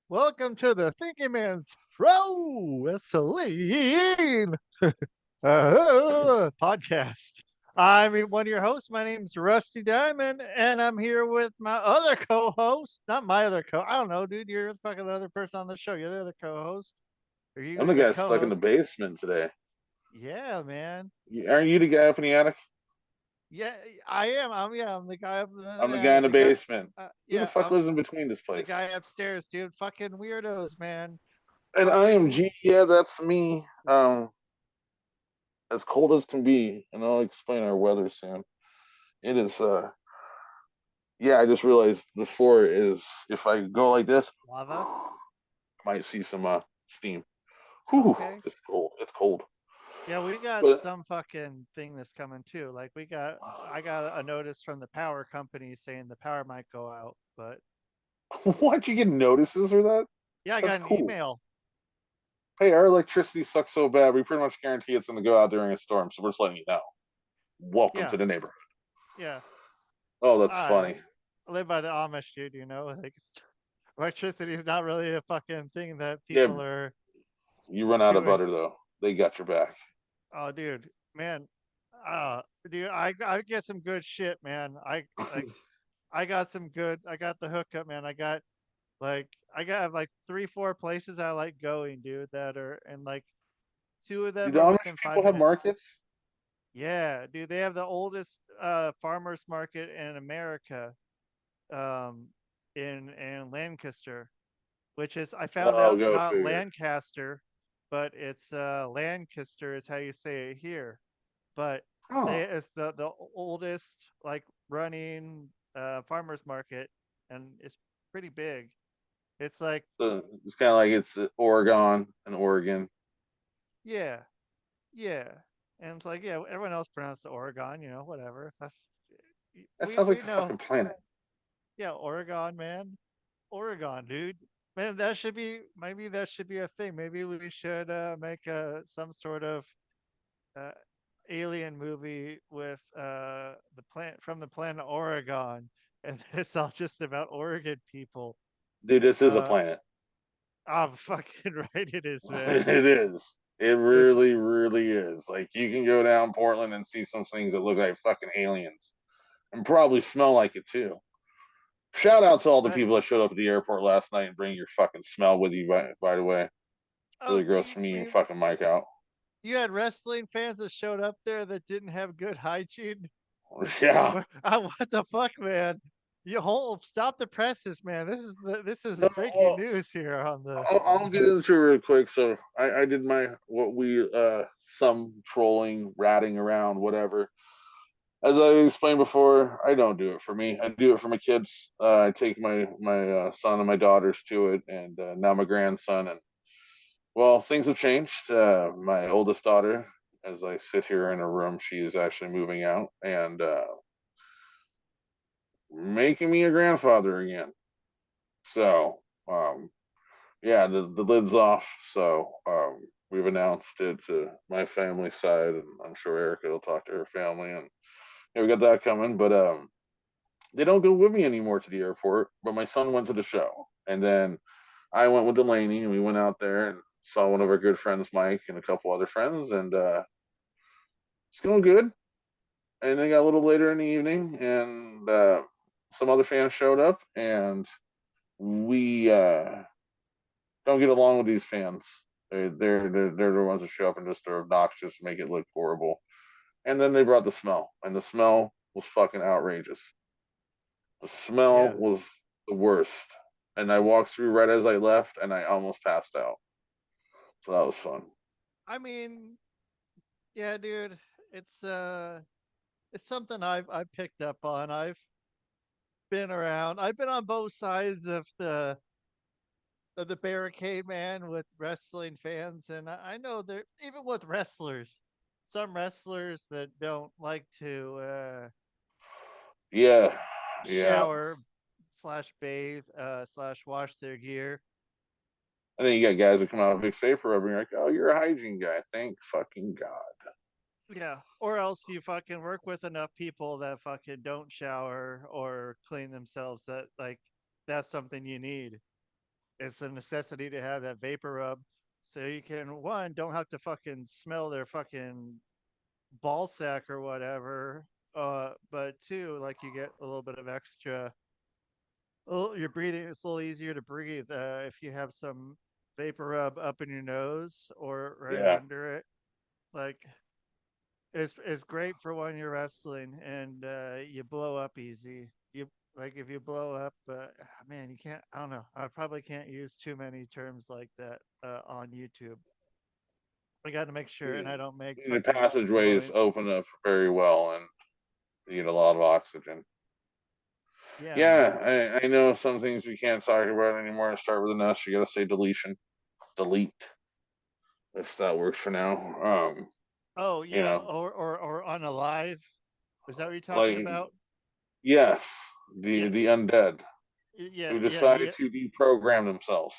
Welcome to the Thinking Man's Pro Wrestling podcast. I'm one of your hosts. My name's Rusty Diamond, and I'm here with my other co-host. Not my other I don't know, dude. You're the fucking other person on the show. You're the other co-host. Are I'm you the the guy stuck in the co-host? basement today. Yeah, man. Aren't you the guy up in the attic? Yeah, I am. I'm the guy up in I'm the the guy in attic. the The guy. basement. Who the Yeah, fuck I'm lives in between this the place? guy upstairs, dude. Fucking weirdos, man. And I am Fucking G. Yeah, that's me. As cold as can be, and I'll explain our weather soon. It is. Yeah, I just realized the floor is. If I go like this, lava. might see some steam. Whew, Okay. it's cold. It's cold. Yeah, we got But some fucking thing that's coming too. Like I got a notice from the power company saying the power might go out. But what, you get notices or that? yeah, I That's got an cool. email. Hey, our electricity sucks so bad. We pretty much guarantee it's going to go out during a storm. So we're just letting you know. Welcome Yeah, to the neighborhood. yeah. Oh, that's I funny. live by the Amish, dude. Like electricity is not really a fucking thing that Yeah, people are you run out of doing. butter though. They got your back. Oh, dude, man. Dude, I get some good shit, man. I got some good. I got the hookup, man. I got like 3, 4 places I like going, dude, that are and like two of Do them the are Amish within people five have minutes. markets? Yeah, dude, they have the oldest farmers market in America, um, in Lancaster, which is I found Oh, out go not figure. Lancaster, but it's Lancaster is how you say it here. But Oh, it's the oldest like running farmers market, and it's pretty big. It's like so it's kind of like it's Oregon and Oregon. yeah, yeah. And it's like, yeah, everyone else pronounced it Oregon, whatever. That sounds like We a know. fucking planet. Yeah, Oregon, man. Oregon, dude. Man, maybe that should be a thing. Maybe we should make some sort of uh alien movie with the planet Oregon, and it's all just about Oregon people. Dude, this is a Uh planet. I'm fucking right it is, man. It is. It This really, really is. Like you can go down Portland and see some things that look like fucking aliens and probably smell like it too. Shout out to all the but people that showed up at the airport last night and bring your fucking smell with you. By the way, oh really gross for me and we fucking Mike out. you had wrestling fans that showed up there that didn't have good hygiene. Yeah. What the fuck, man? You hold stop the presses, man. This is No, breaking well, news here on the. I'll get into it real quick. So I did my what we some trolling, ratting around, whatever. As I explained before, I don't do it for me. I do it for my kids. I take my son and my daughters to it, and now my grandson. And well, things have changed. My oldest daughter, as I sit here in a room, she is actually moving out and making me a grandfather again. So yeah, the lid's off. So we've announced it to my family side, and I'm sure Erica will talk to her family, and yeah, we got that coming. But they don't go with me anymore to the airport. But my son went to the show, and then I went with Delaney, and we went out there and saw one of our good friends, Mike, and a couple other friends, and it's going good. And then got a little later in the evening, and some other fans showed up, and we don't get along with these fans. They're the ones that show up and just are obnoxious, make it look horrible. And then they brought the smell, and the smell was fucking outrageous. The smell Yeah, was the worst, and I walked through right as I left, and I almost passed out. So that was fun. I mean, yeah, dude. It's it's something I picked up on. I've been around. I've been on both sides of the barricade, man, with wrestling fans, and I know there even with wrestlers, some wrestlers that don't like to Yeah, yeah. shower slash bathe slash wash their gear. And then you got guys that come out with big vapor rub, and you're like, "Oh, you're a hygiene guy. Thank fucking god." Yeah, or else you fucking work with enough people that fucking don't shower or clean themselves, that like that's something you need. it's a necessity to have that vapor rub so you can one don't have to fucking smell their fucking ball sack or whatever. But two, like you get a little bit of extra. You're breathing. It's a little easier to breathe if you have some vapor rub up in your nose or right Yeah. under it. Like it's great for when you're wrestling and you blow up easy. You like if you blow up, man, you can't. I don't know. I probably can't use too many terms like that on YouTube. I got to make sure, and I don't make The fucking passageways blowing. open up very well, and you need a lot of oxygen. Yeah, man. Yeah, I know some things we can't talk about anymore. Start with an S. You got to say deletion, delete, if that works for now. Oh You yeah, know, or unalive. Is that what you're talking like about? yes, Yeah, the undead yeah, who yeah, decide to deprogram themselves.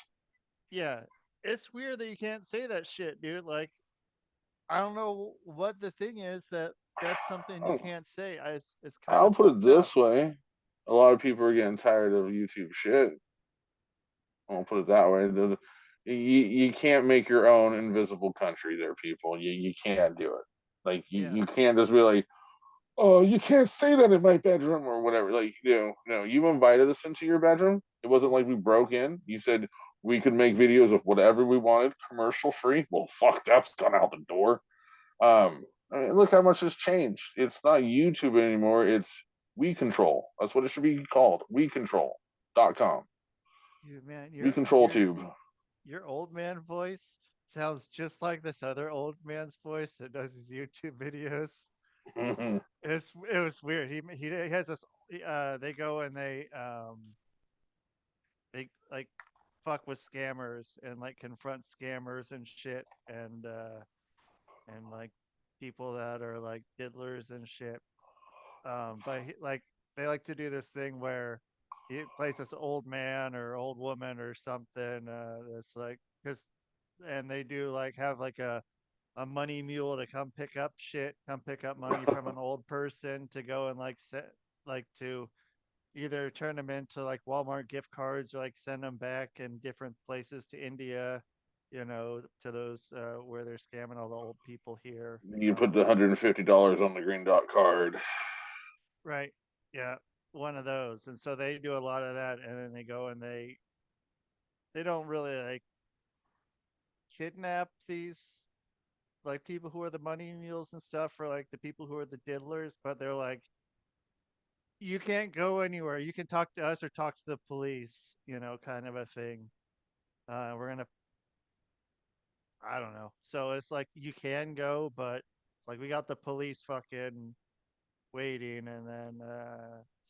yeah. It's weird that you can't say that shit, dude. Like I don't know what the thing is that that's something you Oh, can't say. It's kind I'll of put it fucked up. this way: a lot of people are getting tired of YouTube shit. I'll put it that way. You can't make your own invisible country there, people. You can't do it. Like Yeah, you can't just be like, oh, you can't say that in my bedroom or whatever. Like, no, you invited us into your bedroom. It wasn't like we broke in. You said we could make videos of whatever we wanted, commercial free. Well, fuck, that's gone out the door. I mean, look how much has changed. It's not YouTube anymore. It's We Control. That's what it should be called. WeControl.com. you man, We Control Tube. your old man voice sounds just like this other old man's voice that does his YouTube videos. It was weird. He has this. They go and they like fuck with scammers and like confront scammers and shit and like people that are like diddlers and shit. But like they like to do this thing where he plays this old man or old woman or something that's like because and they do like have like a money mule to come pick up shit, come pick up money from an old person to go and like set like to either turn them into like Walmart gift cards or like send them back in different places to India, to those where they're scamming all the old people here. You put the $150 on the green dot card. Right. Yeah. One of those. And so they do a lot of that and then they go and they don't really like kidnap these like people who are the money mules and stuff for like the people who are the diddlers, but they're like you can't go anywhere. You can talk to us or talk to the police, kind of a thing. We're gonna, I don't know. So it's like you can go, but it's like we got the police fucking waiting, and then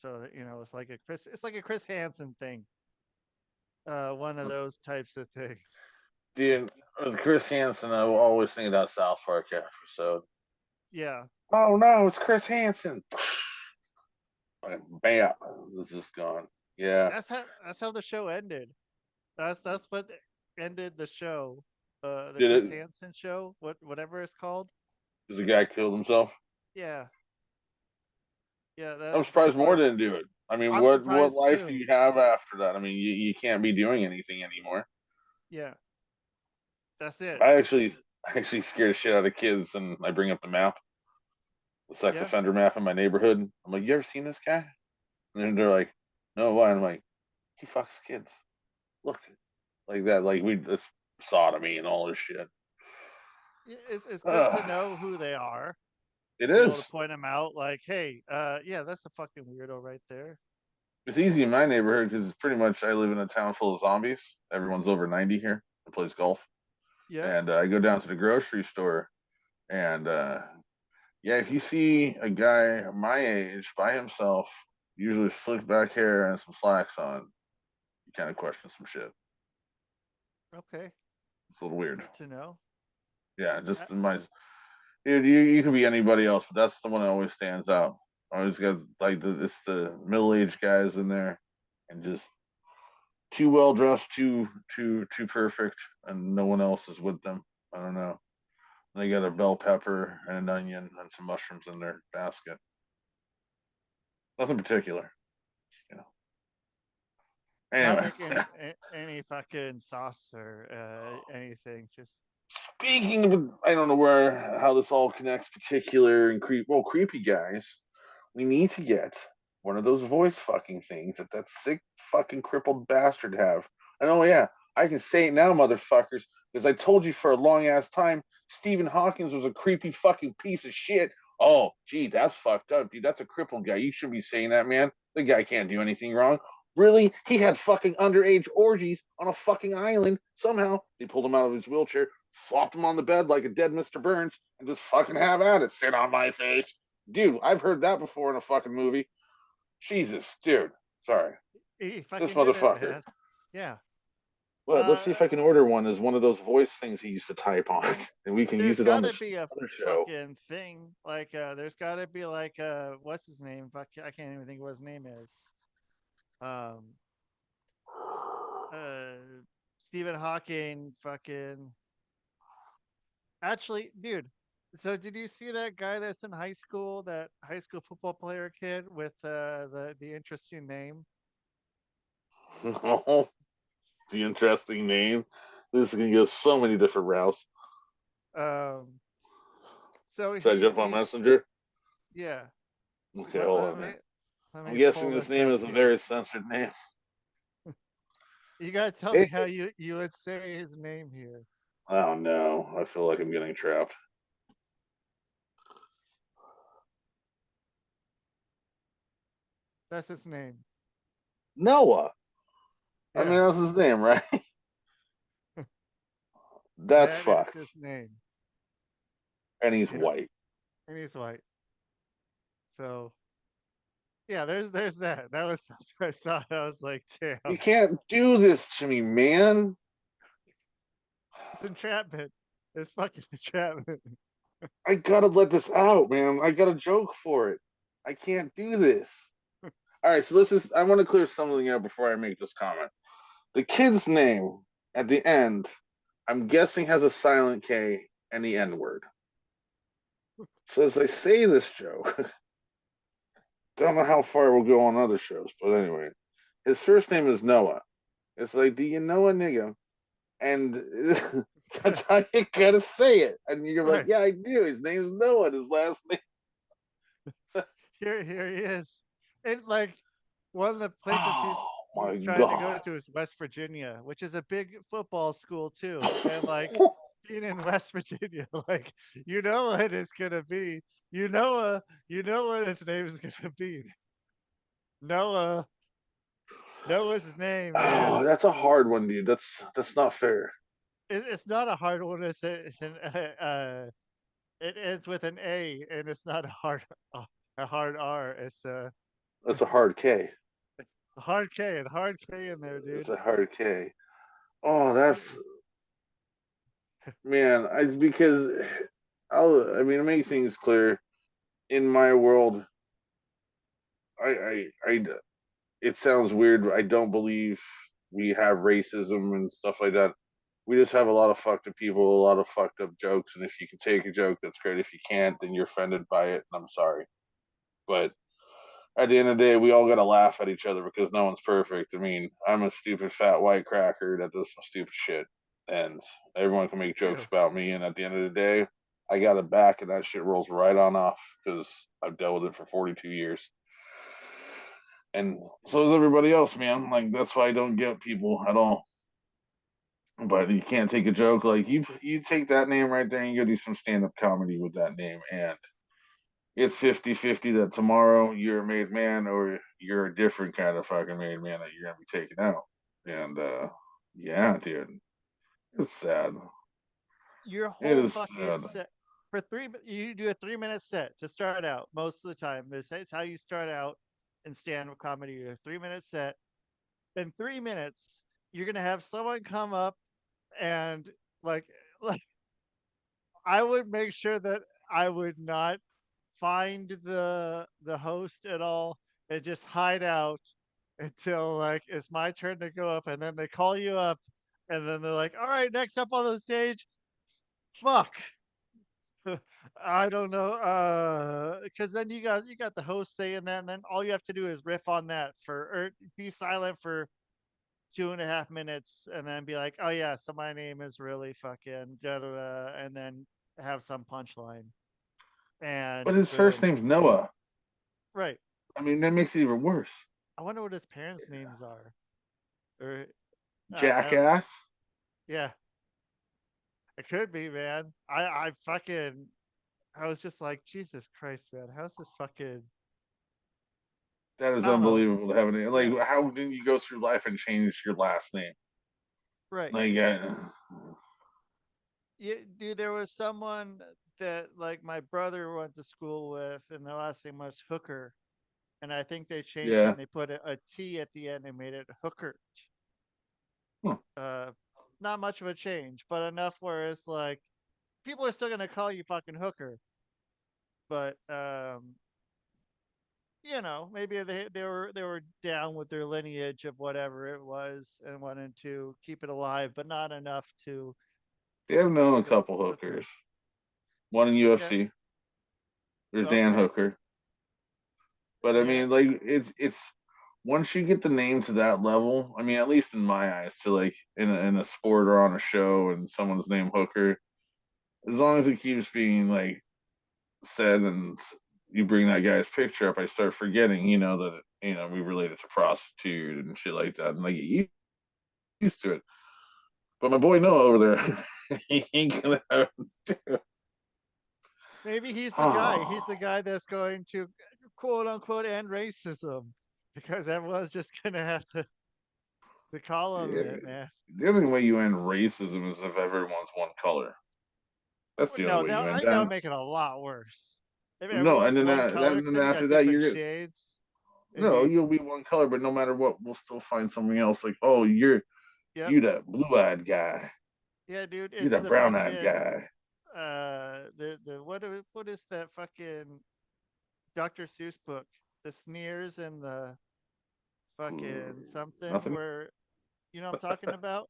so it's like a Chris Hansen thing. One of those types of things. Dude, with Chris Hansen, I will always think of that South Park episode. Yeah, Oh no, it's Chris Hansen. Like, bam, this is gone. Yeah. that's how the show ended. That's what ended the show. The Did Chris it? Hansen show, whatever it's called. Does the guy killed himself? Yeah, yeah. I'm That's surprised more what didn't do it. I mean, I'm what surprised life do too. you have after that? I mean, you can't be doing anything anymore. Yeah, that's it. I actually scared the shit out of kids, and I bring up the map, the sex Yeah, offender map in my neighborhood. I'm like, you ever seen this guy? And then they're like, no, why? I'm like, he fucks kids. Look, like that, like it's sodomy and all this shit. it's good to Ugh. know who they are. It Be able to is. point them out, like, hey, yeah, that's a fucking weirdo right there. It's easy in my neighborhood because it's pretty much I live in a town full of zombies. Everyone's over 90 here and plays golf. Yeah. And I go down to the grocery store, and yeah, if you see a guy my age by himself, usually slick back hair and some slacks on, you kind of question some shit. Okay. It's a little weird. Good to know. Yeah, Uh, just in my dude, you could be anybody else, but that's the one that always stands out. Always got like it's the middle aged guys in there, and just too well dressed, too perfect, and no one else is with them. I don't know. They got a bell pepper and an onion and some mushrooms in their basket. Nothing particular, you know. Not Anyway, making any fucking sauce or anything. Just speaking of, I don't know where how this all connects, particular and creepy guys. We need to get one of those voice fucking things that that sick fucking crippled bastard have. And oh yeah, I can say it now, motherfuckers, because I told you for a long ass time Stephen Hawkins was a creepy fucking piece of shit. Oh, gee, that's fucked up, dude. That's a crippled guy. You shouldn't be saying that, man. The guy can't do anything wrong. Really? He had fucking underage orgies on a fucking island. Somehow they pulled him out of his wheelchair, flopped him on the bed like a dead Mr. Burns, and just fucking have at it. Sit on my face. Dude, I've heard that before in a fucking movie. Jesus, dude. Sorry. he This fucking did it, motherfucker. man. Yeah. Well, let's Uh, see if I can order one as one of those voice things he used to type on, and we can use there's it on got the to be a other show. fucking thing like there's got to be like what's his name? Fuck, I can't even think what his name is. Um, uh, Stephen Hawking. Fucking. Actually, dude. So did you see that guy that's in high school? That high school football player kid with the interesting name. The interesting name. This is gonna go so many different routes. Um, so Should I jump on he's Messenger? yeah. Okay, Let, hold let on, me man. let I'm me guessing pull this this name up is a here. very censored name. You gotta tell me Hey. how you would say his name here. Oh no, I feel like I'm getting trapped. That's his name. Noah. I mean, Yeah, that's his name, right? That's that is his fucked. name. And he's Yeah, white. and he's white. So yeah, there's that. That was something I saw. I was like, You damn, can't do this to me, man. it's entrapment. It's fucking entrapment. I gotta let this out, man. I got a joke for it. I can't do this. All right, so this is. I want to clear something up before I make this comment. The kid's name at the end, I'm guessing, has a silent K and the N word. So as I say this joke, don't know how far we'll go on other shows, but anyway, his first name is Noah. It's like, do you know a nigga? And that's how you gotta say it. And you're like, Right. yeah, I do. His name's Noah. And his last name. Here he is. And like one of the places Oh he's my trying to go god. to is West Virginia, which is a big football school too. And like being in West Virginia, like you know what it's gonna be. You know what his name is gonna be. Noah. Noah's his name, man. Oh, that's a hard one, dude. That's not fair. It's not a hard one. It's an it ends with an A, and it's not a hard R. It's That's a hard K. a hard K, a hard K in there, It's dude. a hard K. Oh, that's man. I because I mean, to make things clear, in my world, I it sounds weird, but I don't believe we have racism and stuff like that. We just have a lot of fucked up people, a lot of fucked up jokes, and if you can take a joke, that's great. If you can't, then you're offended by it, and I'm sorry. But at the end of the day, we all got to laugh at each other because no one's perfect. I mean, I'm a stupid fat white cracker that does some stupid shit, and everyone can make jokes Too. about me. And at the end of the day, I got it back, and that shit rolls right on off because I've dealt with it for 42 years. And so does everybody else, man. Like that's why I don't get people at all. But you can't take a joke like you take that name right there and you go do some stand up comedy with that name, and it's 50-50 that tomorrow you're a made man or you're a different kind of fucking made man that you're gonna be taken out. And yeah, dude, it's sad. Your It whole is fucking sad. set for you do a 3 minute set to start out most of the time. This is how you start out in stand-up comedy. You do a 3 minute set. In 3 minutes, you're gonna have someone come up and like like I would make sure that I would not find the host at all and just hide out until like it's my turn to go up, and then they call you up, and then they're like, all right, next up on the stage, fuck. I don't know, because then you got the host saying that, and then all you have to do is riff on that for or be silent for 2.5 minutes and then be like, oh yeah, so my name is really fucking da da da, and then have some punchline But and his first boom. name's Noah. Right. I mean, that makes it even worse. I wonder what his parents' names are. Or I don't. Jackass. Yeah, it could be, man. I fucking I was just like, Jesus Christ, man, how's this fucking That is I don't know. unbelievable to have any. Like, Yeah, how can you go through life and change your last name? right. Like, Yeah, dude, there was someone that like my brother went to school with, and their last name was Hooker, and I think they changed it yeah. and they put a T at the end and made it Hooker. Huh. Uh, Not much of a change, but enough where it's like people are still gonna call you fucking Hooker, but maybe they were down with their lineage of whatever it was and wanted to keep it alive, but not enough to They have known a go couple Hooker. hookers. One in Okay, UFC. There's Dan okay, Hooker. But I yeah, mean, like, it's once you get the name to that level. I mean, at least in my eyes, to like in a sport or on a show, and someone's named Hooker, as long as it keeps being like said and you bring that guy's picture up, I start forgetting, that we related to prostitute and shit like that, and like get used to it. But my boy Noah over there, he ain't gonna have. maybe he's the guy. He's Oh, the guy that's going to quote unquote end racism because everyone's just gonna have to call him yeah. it, man. The only way you end racism is if everyone's one color. That's the only No, way you end that would that. make it a lot worse. If No, and everyone's then one that color, and because then then you after got that, different you're shades. It'd no, be, you'll be one color, but no matter what, we'll still find something else. Like, oh, yep, you that blue-eyed guy, yeah, dude. you It's that the brown-eyed fucking guy. the what is that fucking Dr. Seuss book? The sneers and the fucking something Nothing. where I'm talking about.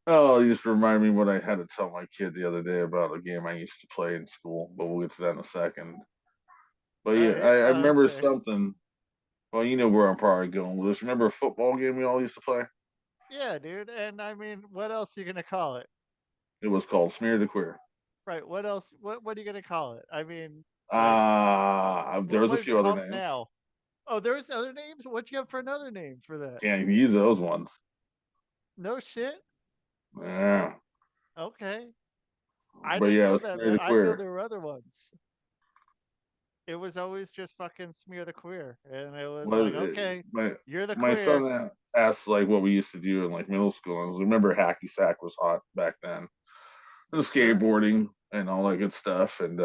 Oh, you just remind me what I had to tell my kid the other day about a game I used to play in school, but we'll get to that in a second. But yeah, I remember Okay. something. Well, you know where I'm probably going with this. Remember a football game we all used to play? Yeah, dude. And I mean, what else are you gonna call it? It was called Smear the Queer. Right. What else? What are you gonna call it? I mean, like, There was a what is it few other called names. now? Oh, there's other names. What you have for another name for that? Can't even use those ones. No shit. Yeah. Okay. I But didn't yeah, it know was that, Smear man. the I didn't know Queer. there were other ones. It was always just fucking smear the queer, and it was Well, like, okay, my you're the my queer. son asked like what we used to do in like middle school. And I was, remember hacky sack was hot back then, and Sure. skateboarding and all that good stuff. And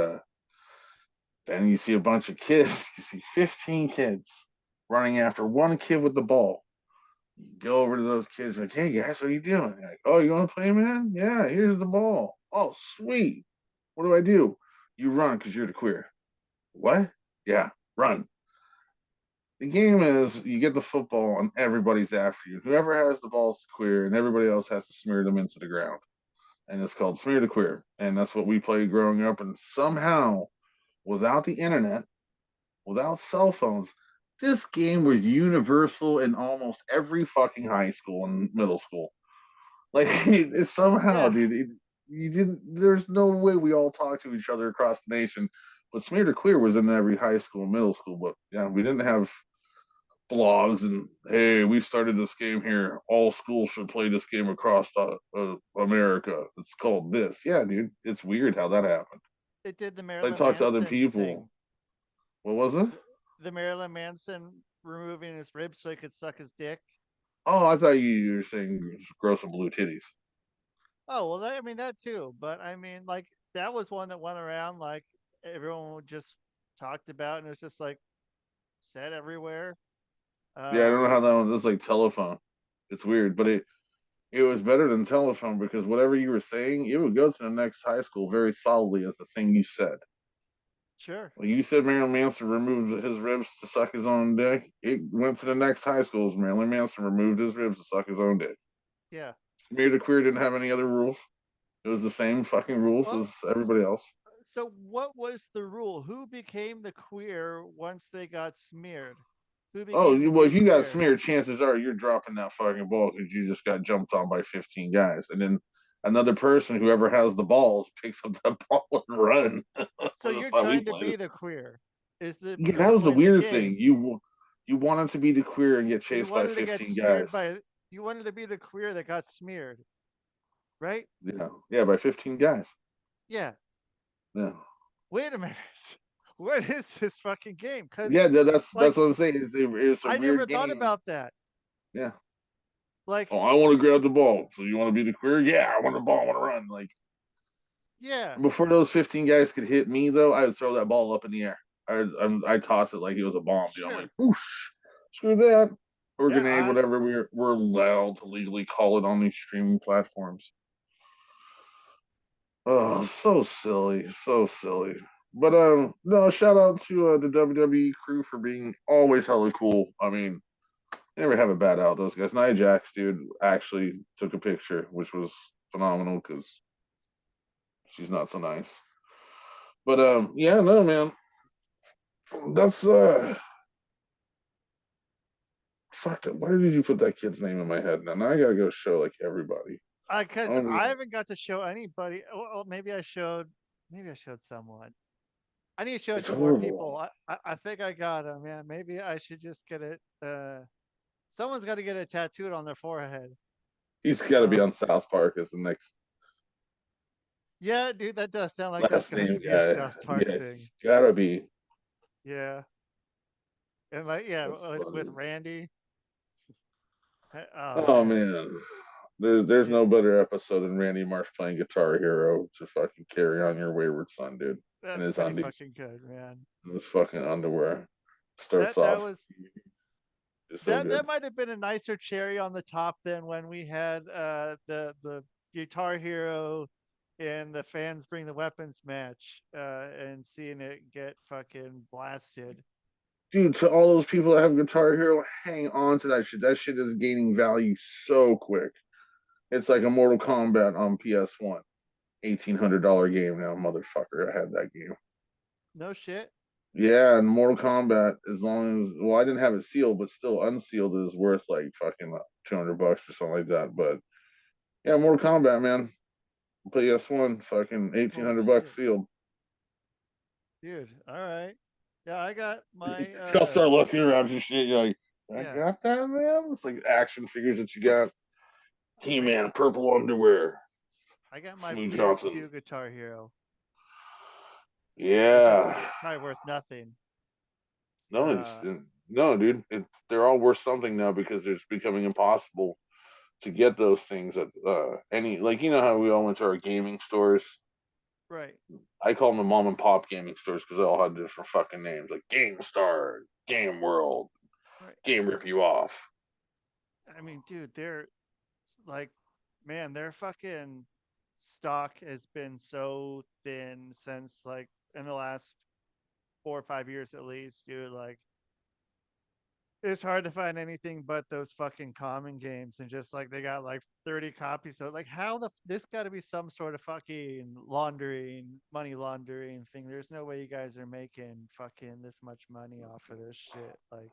then you see a bunch of kids. You see 15 kids running after one kid with the ball. You go over to those kids like, "Hey guys, what are you doing?" They're like, "Oh, you want to play, man? Yeah, here's the ball. Oh, sweet. What do I do? You run because you're the queer. What? Yeah, run." The game is you get the football and everybody's after you. Whoever has the ball is queer, and everybody else has to smear them into the ground. And it's called Smear the Queer. And that's what we played growing up. And somehow, without the internet, without cell phones, this game was universal in almost every fucking high school and middle school. Like it's somehow, Yeah, dude. You didn't. There's no way we all talked to each other across the nation. But Smear the Queer was in every high school and middle school. But yeah, we didn't have blogs and hey, we started this game here. All schools should play this game across America. It's called this. Yeah, dude. It's weird how that happened. it did the I Marilyn talked to other Manson people. thing. What was it? The Marilyn Manson removing his ribs so he could suck his dick. Oh, I thought you were saying grow some blue titties. Oh well, I mean that too. But I mean, like that was one that went around. Like everyone just talked about, and it was just like said everywhere. Yeah, I don't know Um, how that one. It's like telephone. It's weird, but it was better than telephone because whatever you were saying, it would go to the next high school very solidly as the thing you said. sure. Like you said, Marilyn Manson removed his ribs to suck his own dick. It went to the next high school as Marilyn Manson removed his ribs to suck his own dick. Yeah. Smear the Queer didn't have any other rules. It was the same fucking rules Well, as everybody else. so what was the rule? Who became the queer once they got smeared? Who Oh, became the well, if new you got queer? smeared, chances are you're dropping that fucking ball because you just got jumped on by 15 guys, and then another person, whoever has the balls, picks up that ball and run. So That's you're how we trying to played be it. the queer. Is Yeah, the that was the point of the weird thing. game? You wanted to be the queer and get You chased by wanted to get 15 smeared guys. by. You wanted to be the queer that got smeared, right? Yeah, yeah, by 15 guys. Yeah. Yeah, Wait a minute. What is this fucking game? Because yeah. That's like what I'm saying. It's a I never weird thought game. about that. Yeah. Like, Oh, I want to grab the ball. So you want to be the queer? Yeah, I want the ball. I want to run. Like yeah, before those 15 guys could hit me, though, I would throw that ball up in the air. I toss it like it was a bomb, dude. I'm like, sure. whoosh, screw that. Or Yeah, grenade, whatever we're allowed to legally call it on these streaming platforms. Oh, so silly, so silly. But no, shout out to the WWE crew for being always hella cool. I mean, they never have a bad out. Those guys, Nia Jax, dude, actually took a picture, which was phenomenal because she's not so nice. But yeah, no, man, that's fuck it. Why did you put that kid's name in my head? Now I gotta go show like everybody. because Oh, I haven't got to show anybody. Oh, maybe I showed. Maybe I showed someone. I need to show it it's to more people. horrible. I think I got them, man. Maybe I should just get it. Someone's got to get it tattooed on their forehead. He's got to be Um, on South Park as the next yeah, dude, that does sound like that's last got to name be a guy. South Park Yeah, thing. he's gotta be. Yeah, and like yeah, That's with funny. Randy. Oh Oh man, man, there's shit, no better episode than Randy Marsh playing Guitar Hero to fucking carry on your wayward son, dude, in that's his pretty undies, fucking good, man. in his fucking underwear. Starts That off, was it's so that good. might have been a nicer cherry on the top than when we had the Guitar Hero and the fans bring the weapons match and seeing it get fucking blasted. Dude, to all those people that have Guitar Hero, hang on to that shit. That shit is gaining value so quick. It's like a Mortal Kombat on PS1. $1,800 game now, motherfucker. I had that game. No shit. Yeah, and Mortal Kombat, as long as well, I didn't have it sealed, but still unsealed is worth like fucking $200 or something like that. But yeah, Mortal Kombat, man. PS1, fucking eighteen Holy hundred bucks shit, sealed. dude. All right. Yeah, I got my Y'all start looking around and shit. You're like, I yeah, got that, man. It's like action figures that you got. He I Man, purple underwear. I got my Smooth Johnson. PS2 Guitar Hero, which is Yeah. probably worth nothing. No, Uh, no, dude. They're all worth something now because it's becoming impossible to get those things at any, like, you know how we all went to our gaming stores. right, I call them the mom and pop gaming stores because they all had different fucking names, like Game Star, Game World, right. Game Rip You Off. I mean, dude, they're like, man, their fucking stock has been so thin since like in the last 4 or 5 years at least, dude. Like, it's hard to find anything but those fucking common games, and just like they got like 30 copies. So like, how the this got to be some sort of fucking laundering, money laundering thing. There's no way you guys are making fucking this much money off of this shit. Like,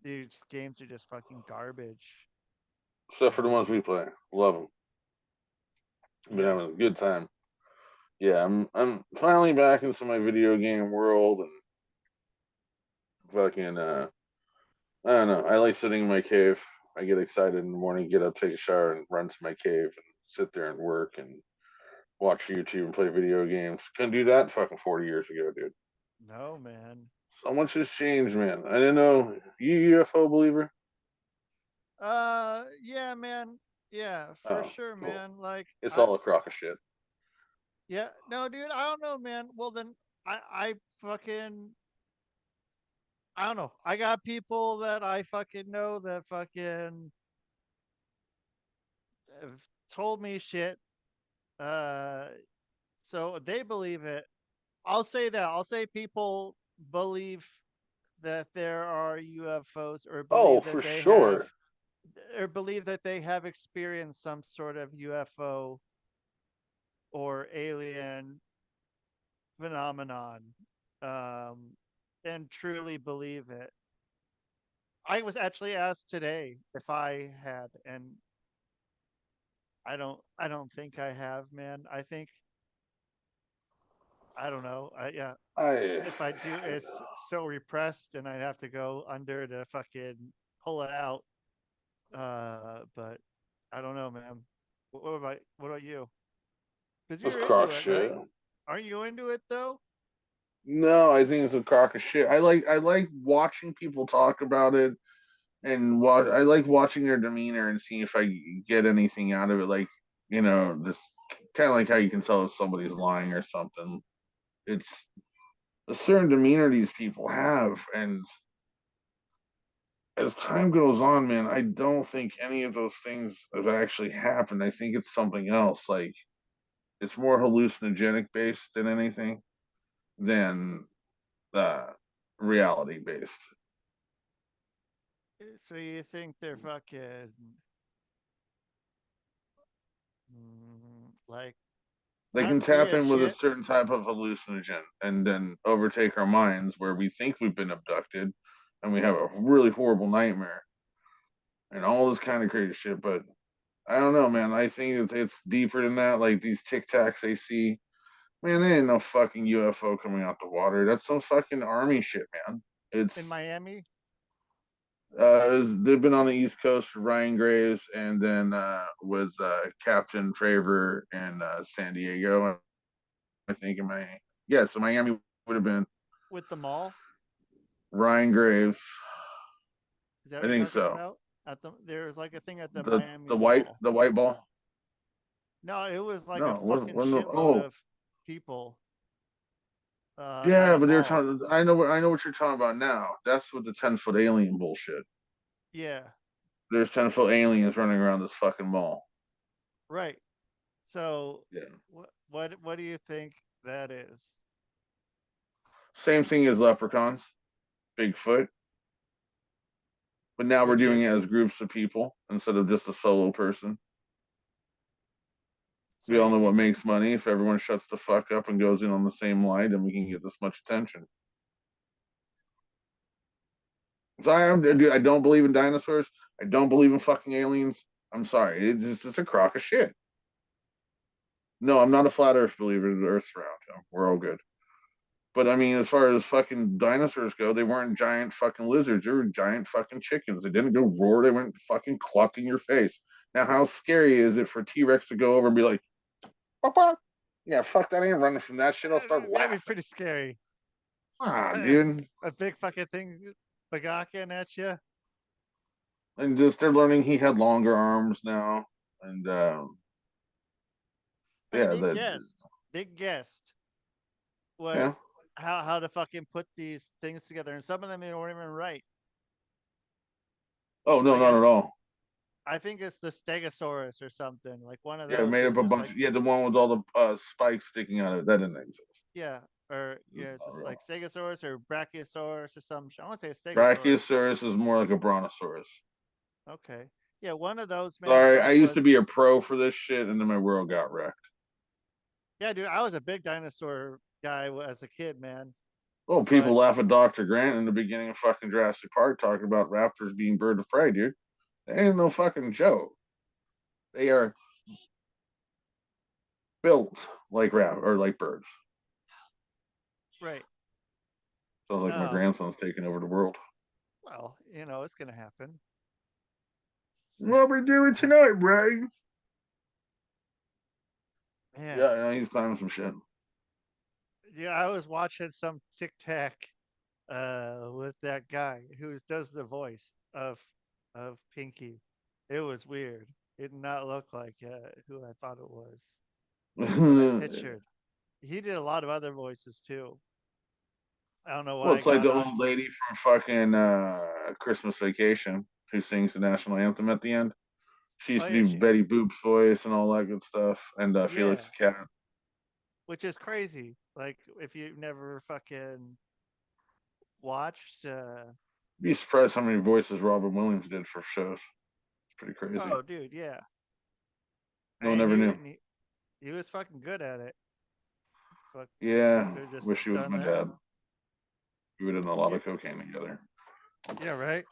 these games are just fucking garbage. Except for the ones we play. Love them. Been Yeah, having a good time. Yeah, I'm finally back into my video game world and fucking I don't know. I like sitting in my cave. I get excited in the morning, get up, take a shower, and run to my cave and sit there and work and watch YouTube and play video games. Couldn't do that fucking 40 years ago, dude. no man. So much has changed, man. I didn't know. You UFO believer? Yeah, man. Yeah, for Oh, sure, cool. man. Like, It's all a crock of shit. yeah, no, dude, I don't know, man. Well, then I fucking, I don't know. I got people that I fucking know that fucking have told me shit. Uh, so they believe it. I'll say that. I'll say people believe that there are UFOs, or Oh, believe for that they have, sure. or believe that they have experienced some sort of UFO or alien phenomenon, um, and truly believe it. I was actually asked today if I had, and I don't think I have, man. I think I don't know. Yeah, I if I do, it's so repressed, and I'd have to go under to fucking pull it out. But I don't know, man. What about you? Because That's you're crock into it, shit. right? Aren't you into it though? No, I think it's a crock of shit. I like watching people talk about it and watch. I like watching their demeanor and seeing if I get anything out of it. Like this kind of like how you can tell if somebody's lying or something. It's a certain demeanor these people have, and as time goes on, man, I don't think any of those things have actually happened. I think it's something else. Like it's more hallucinogenic based than anything than uh, reality based. So you think they're fucking like They not can tap seeing in with a shit? certain type of hallucinogen and then overtake our minds where we think we've been abducted and we have a really horrible nightmare and all this kind of crazy shit. But I don't know, man. I think it's deeper than that. Like these tic tacs they see, man, there ain't no fucking UFO coming out the water. That's some fucking army shit, man. In It's Miami? they've been on the East Coast for Ryan Graves, and then with Captain Favor in San Diego. I think in Miami. Yeah, so Miami would have been With the mall? Ryan Graves. Is that what I you're think talking so. about? There's like a thing at the The Miami the white Mall. the white ball. No, it was like a No, fucking wasn't shitload oh of people at yeah, a but they're mall. talking. I know what you're talking about now. That's with the 10-foot alien bullshit. Yeah, There's 10-foot aliens running around this fucking mall. right. So Yeah, what do you think that is? same thing as leprechauns, Bigfoot, but now we're Would doing you it as groups of people instead of just a solo person. so We all know you what think makes money. If everyone shuts the fuck up and goes in on the same line, then we can get this much attention. So I don't believe in dinosaurs. I don't believe in fucking aliens. I'm sorry. It's a crock of shit. No, I'm not a flat Earth believer. The Earth's round. We're all good. But I mean, as far as fucking dinosaurs go, they weren't giant fucking lizards. They were giant fucking chickens. They didn't go roar. They went fucking cluck in your face. Now, how scary is it for T Rex to go over and be like, "Pop, pop." Yeah, fuck that. I ain't running from that shit. I'll start that'd be laughing. pretty scary? Ah, dude. A big fucking thing bagocking at you. And just they're learning he had longer arms now. And I mean, yeah, that they guessed what yeah. how to fucking put these things together, and some of them they weren't even right. Oh no, Like not at all. I think it's the Stegosaurus or something. Like one of Yeah, those made was up a just bunch. like Yeah, the one with all the spikes sticking out of it. That didn't exist. yeah, or It's yeah, it's not just real. like Stegosaurus or Brachiosaurus or some. I want to say a Stegosaurus. Brachiosaurus is more like a brontosaurus. Okay, yeah, one of those man Sorry, I like used to was be a pro for this shit, and then my world got wrecked. yeah, dude. I was a big dinosaur guy as a kid, man. Oh, But people laugh at Dr. Grant in the beginning of fucking Jurassic Park talking about raptors being bird of prey, dude. They ain't no fucking joke. They are built like or like birds. right, Sounds like my um, grandson's taking over the world. well, it's gonna happen. What we doing tonight, Ray? Man, Yeah, he's climbing some shit. yeah, I was watching some Tic Tac with that guy who does the voice of Pinky. It was weird. It did not look like who I thought it was. What I Well, pictured. He did a lot of other voices too. I don't know why I it's like got the on. old lady from fucking Christmas Vacation who sings the national anthem at the end. She Oh used to yeah, do Betty Boop's voice and all that good stuff, and yeah, Felix the Cat. which is crazy. Like if you've never fucking watched. Be surprised how many voices Robin Williams did for shows. It's pretty crazy. Oh, dude, yeah. No one And ever he knew. and he was fucking good at it. He Yeah, could have just wish he was done my that. dad. We would have done a lot Yeah, of cocaine together. Yeah, right.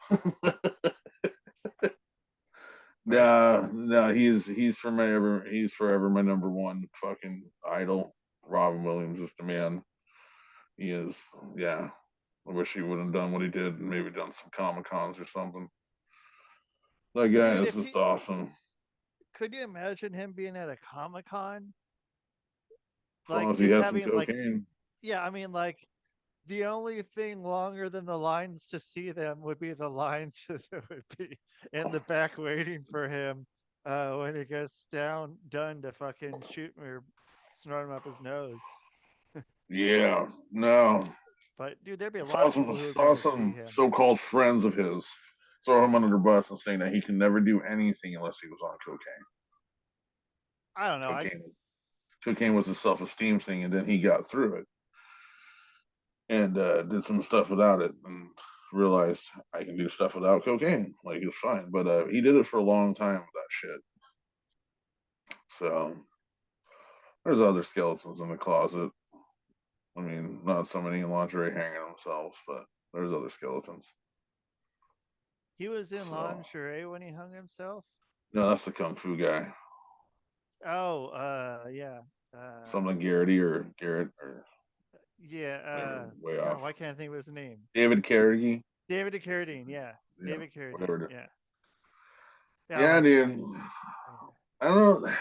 Right. No, he's forever my number one fucking idol. Robin Williams is the man. He is. Yeah, I wish he would have done what he did and maybe done some Comic Cons or something. That guy Dude, is if just he awesome. could you imagine him being at a Comic-Con? As long Like as he just has some having like cocaine. yeah, I mean like the only thing longer than the lines to see them would be the lines that would be in the back waiting for him when he gets done to fucking shoot him or snort him up his nose. Yeah, no. But dude, there'd be a lot Saw of some people who would go to see him. so-called friends of his throw him under the bus and saying that he can never do anything unless he was on cocaine. I don't know. I Cocaine was a self-esteem thing, and then he got through it and did some stuff without it and realized I can do stuff without cocaine. Like, it's fine. But he did it for a long time with that shit. So there's other skeletons in the closet. I mean, not so many in lingerie hanging themselves, but there's other skeletons. he was in So lingerie when he hung himself. no, that's the kung fu guy. Oh, yeah. Uh Something Garrity or Garrett or yeah, maybe way God, off. why can't I think of his name? David Carnegie. David Carradine, yeah. Yeah, David Carradine, whatever. yeah. Yeah, Yeah, like his dude. name. Yeah. I don't know.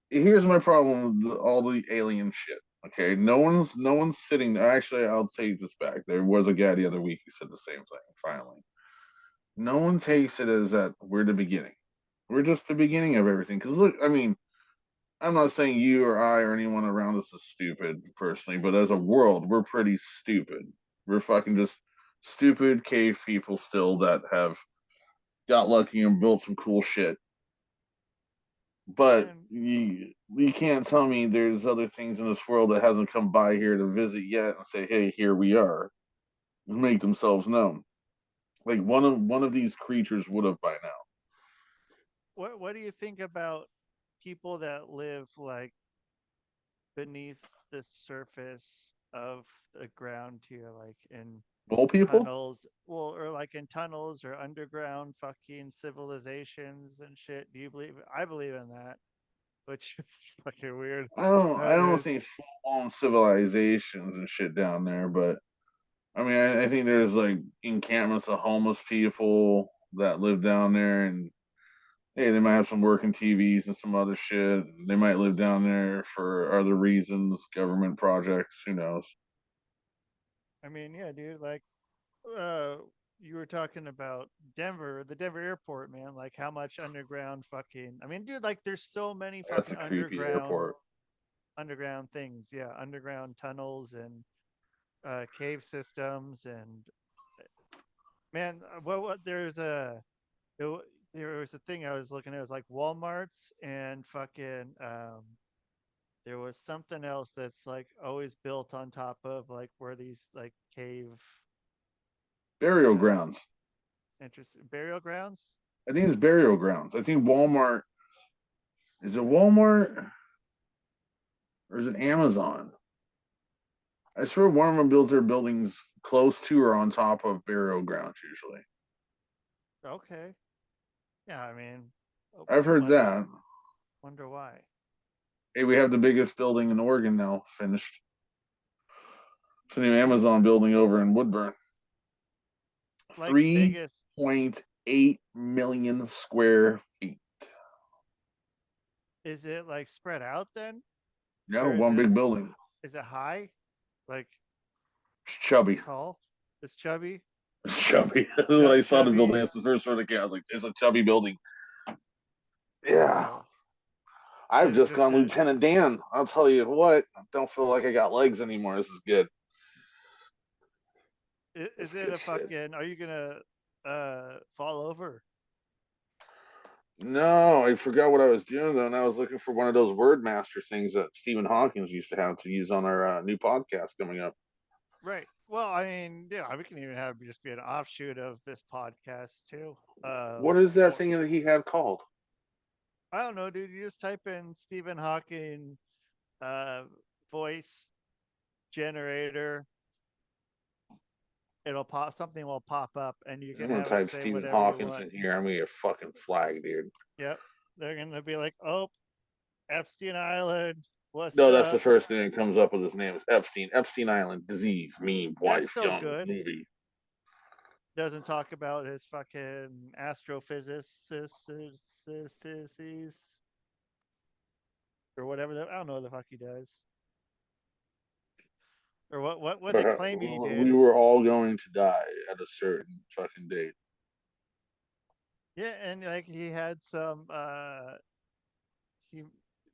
Here's my problem with all the alien shit. Okay, no one's sitting. Actually, I'll take this back. There was a guy the other week who said the same thing. Finally, no one takes it as that we're the beginning. We're just the beginning of everything. Because look, I mean, I'm not saying you or I or anyone around us is stupid personally, but as a world, we're pretty stupid. We're fucking just stupid cave people still that have got lucky and built some cool shit. But And you can't tell me there's other things in this world that hasn't come by here to visit yet and say, hey, here we are, and make themselves known. Like one of these creatures would have by now. what do you think about people that live like beneath the surface of the ground here, like in Mole people? tunnels, well, or like in tunnels or underground fucking civilizations and shit? Do you believe? I believe in that, which is fucking weird. I don't Dude, think full on civilizations and shit down there, but I mean I think there's like encampments of homeless people that live down there and hey, they might have some working TVs and some other shit. They might live down there for other reasons, government projects, who knows. I mean, yeah, dude, like uh you were talking about Denver, the Denver airport, man, like how much underground fucking I mean, dude, like there's so many That's fucking a creepy airport. underground things, yeah, underground tunnels and cave systems and man, what there, there was a thing I was looking at. It was like Walmart's and fucking there was something else that's like always built on top of like where these like cave Burial uh grounds. interesting burial grounds. I think it's burial grounds. I think Walmart is it Walmart or is it Amazon? I swear one of them builds their buildings close to or on top of burial grounds usually. Okay, yeah, I mean, oh, I've heard that. wonder why. Hey, we have the biggest building in Oregon now finished. It's a new Amazon building over in Woodburn. Like Three biggest, 0.8 million square feet. is it like spread out then, No, or one big building. is it high, like It's chubby. tall? It's chubby. It's chubby. When I saw the building, Chubby. that's the first word that came. I was like, "It's a chubby building." Yeah, Okay. I've Is it just just gone a? Lieutenant Dan. I'll tell you what. I don't feel like I got legs anymore. This is good. Is It's it good a shit. fucking? Are you gonna fall over? No, I forgot what I was doing though, and I was looking for one of those word master things that Stephen Hawking used to have to use on our new podcast coming up. Right. Well, I mean, yeah, we can even have it just be an offshoot of this podcast too. What is that Or thing that he had called? I don't know, dude. You just type in Stephen Hawking uh voice generator it'll pop something will pop up and you I'm can gonna have it type say Stephen whatever you Hawkins want. in here. I'm gonna get fucking flagged, dude. Yep. They're gonna be like, oh, Epstein Island, what's No, that's the up? first thing that comes up with his name is Epstein. Epstein Island, disease, meme, That's wife, still young, good. movie. Doesn't talk about his fucking astrophysicists or whatever. I don't know what the fuck he does or what they claim he We did. were all going to die at a certain fucking date. Yeah, and like he had some. He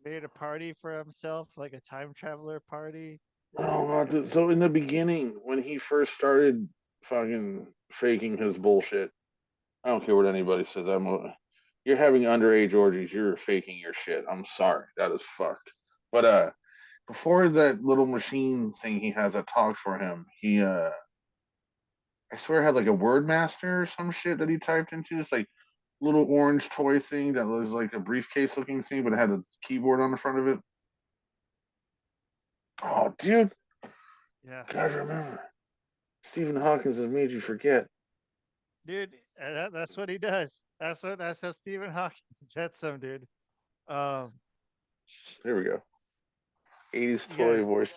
made a party for himself, like a time traveler party. Oh, not this. So in the beginning, when he first started fucking faking his bullshit, I don't care what anybody says. You're having underage orgies. You're faking your shit. I'm sorry. That is fucked. But before that little machine thing he has that talks for him, he I swear had like a word master or some shit that he typed into. This like little orange toy thing that was like a briefcase looking thing, but it had a keyboard on the front of it. Oh, dude, Yeah, God, remember Stephen Hawkins has made you forget. dude, that's what he does. That's how Stephen Hawking gets him, dude. Um, Here we go. 80s yeah, toy voice.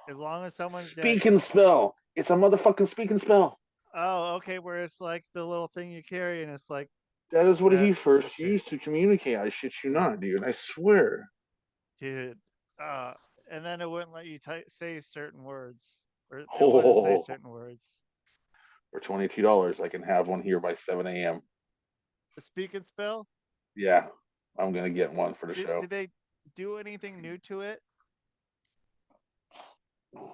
as long as someone that Speak and spell. It's a motherfucking speak and spell. oh okay, where it's like the little thing you carry and it's like That is what that. he first Okay, used to communicate. I shit you not, dude. I swear. dude. Uh, and then it wouldn't let you say certain words, or it wouldn't say Oh, certain words. for $22, I can have one here by 7 a.m. The speak and spell. Yeah, I'm gonna get one for the show. Did they do anything new to it?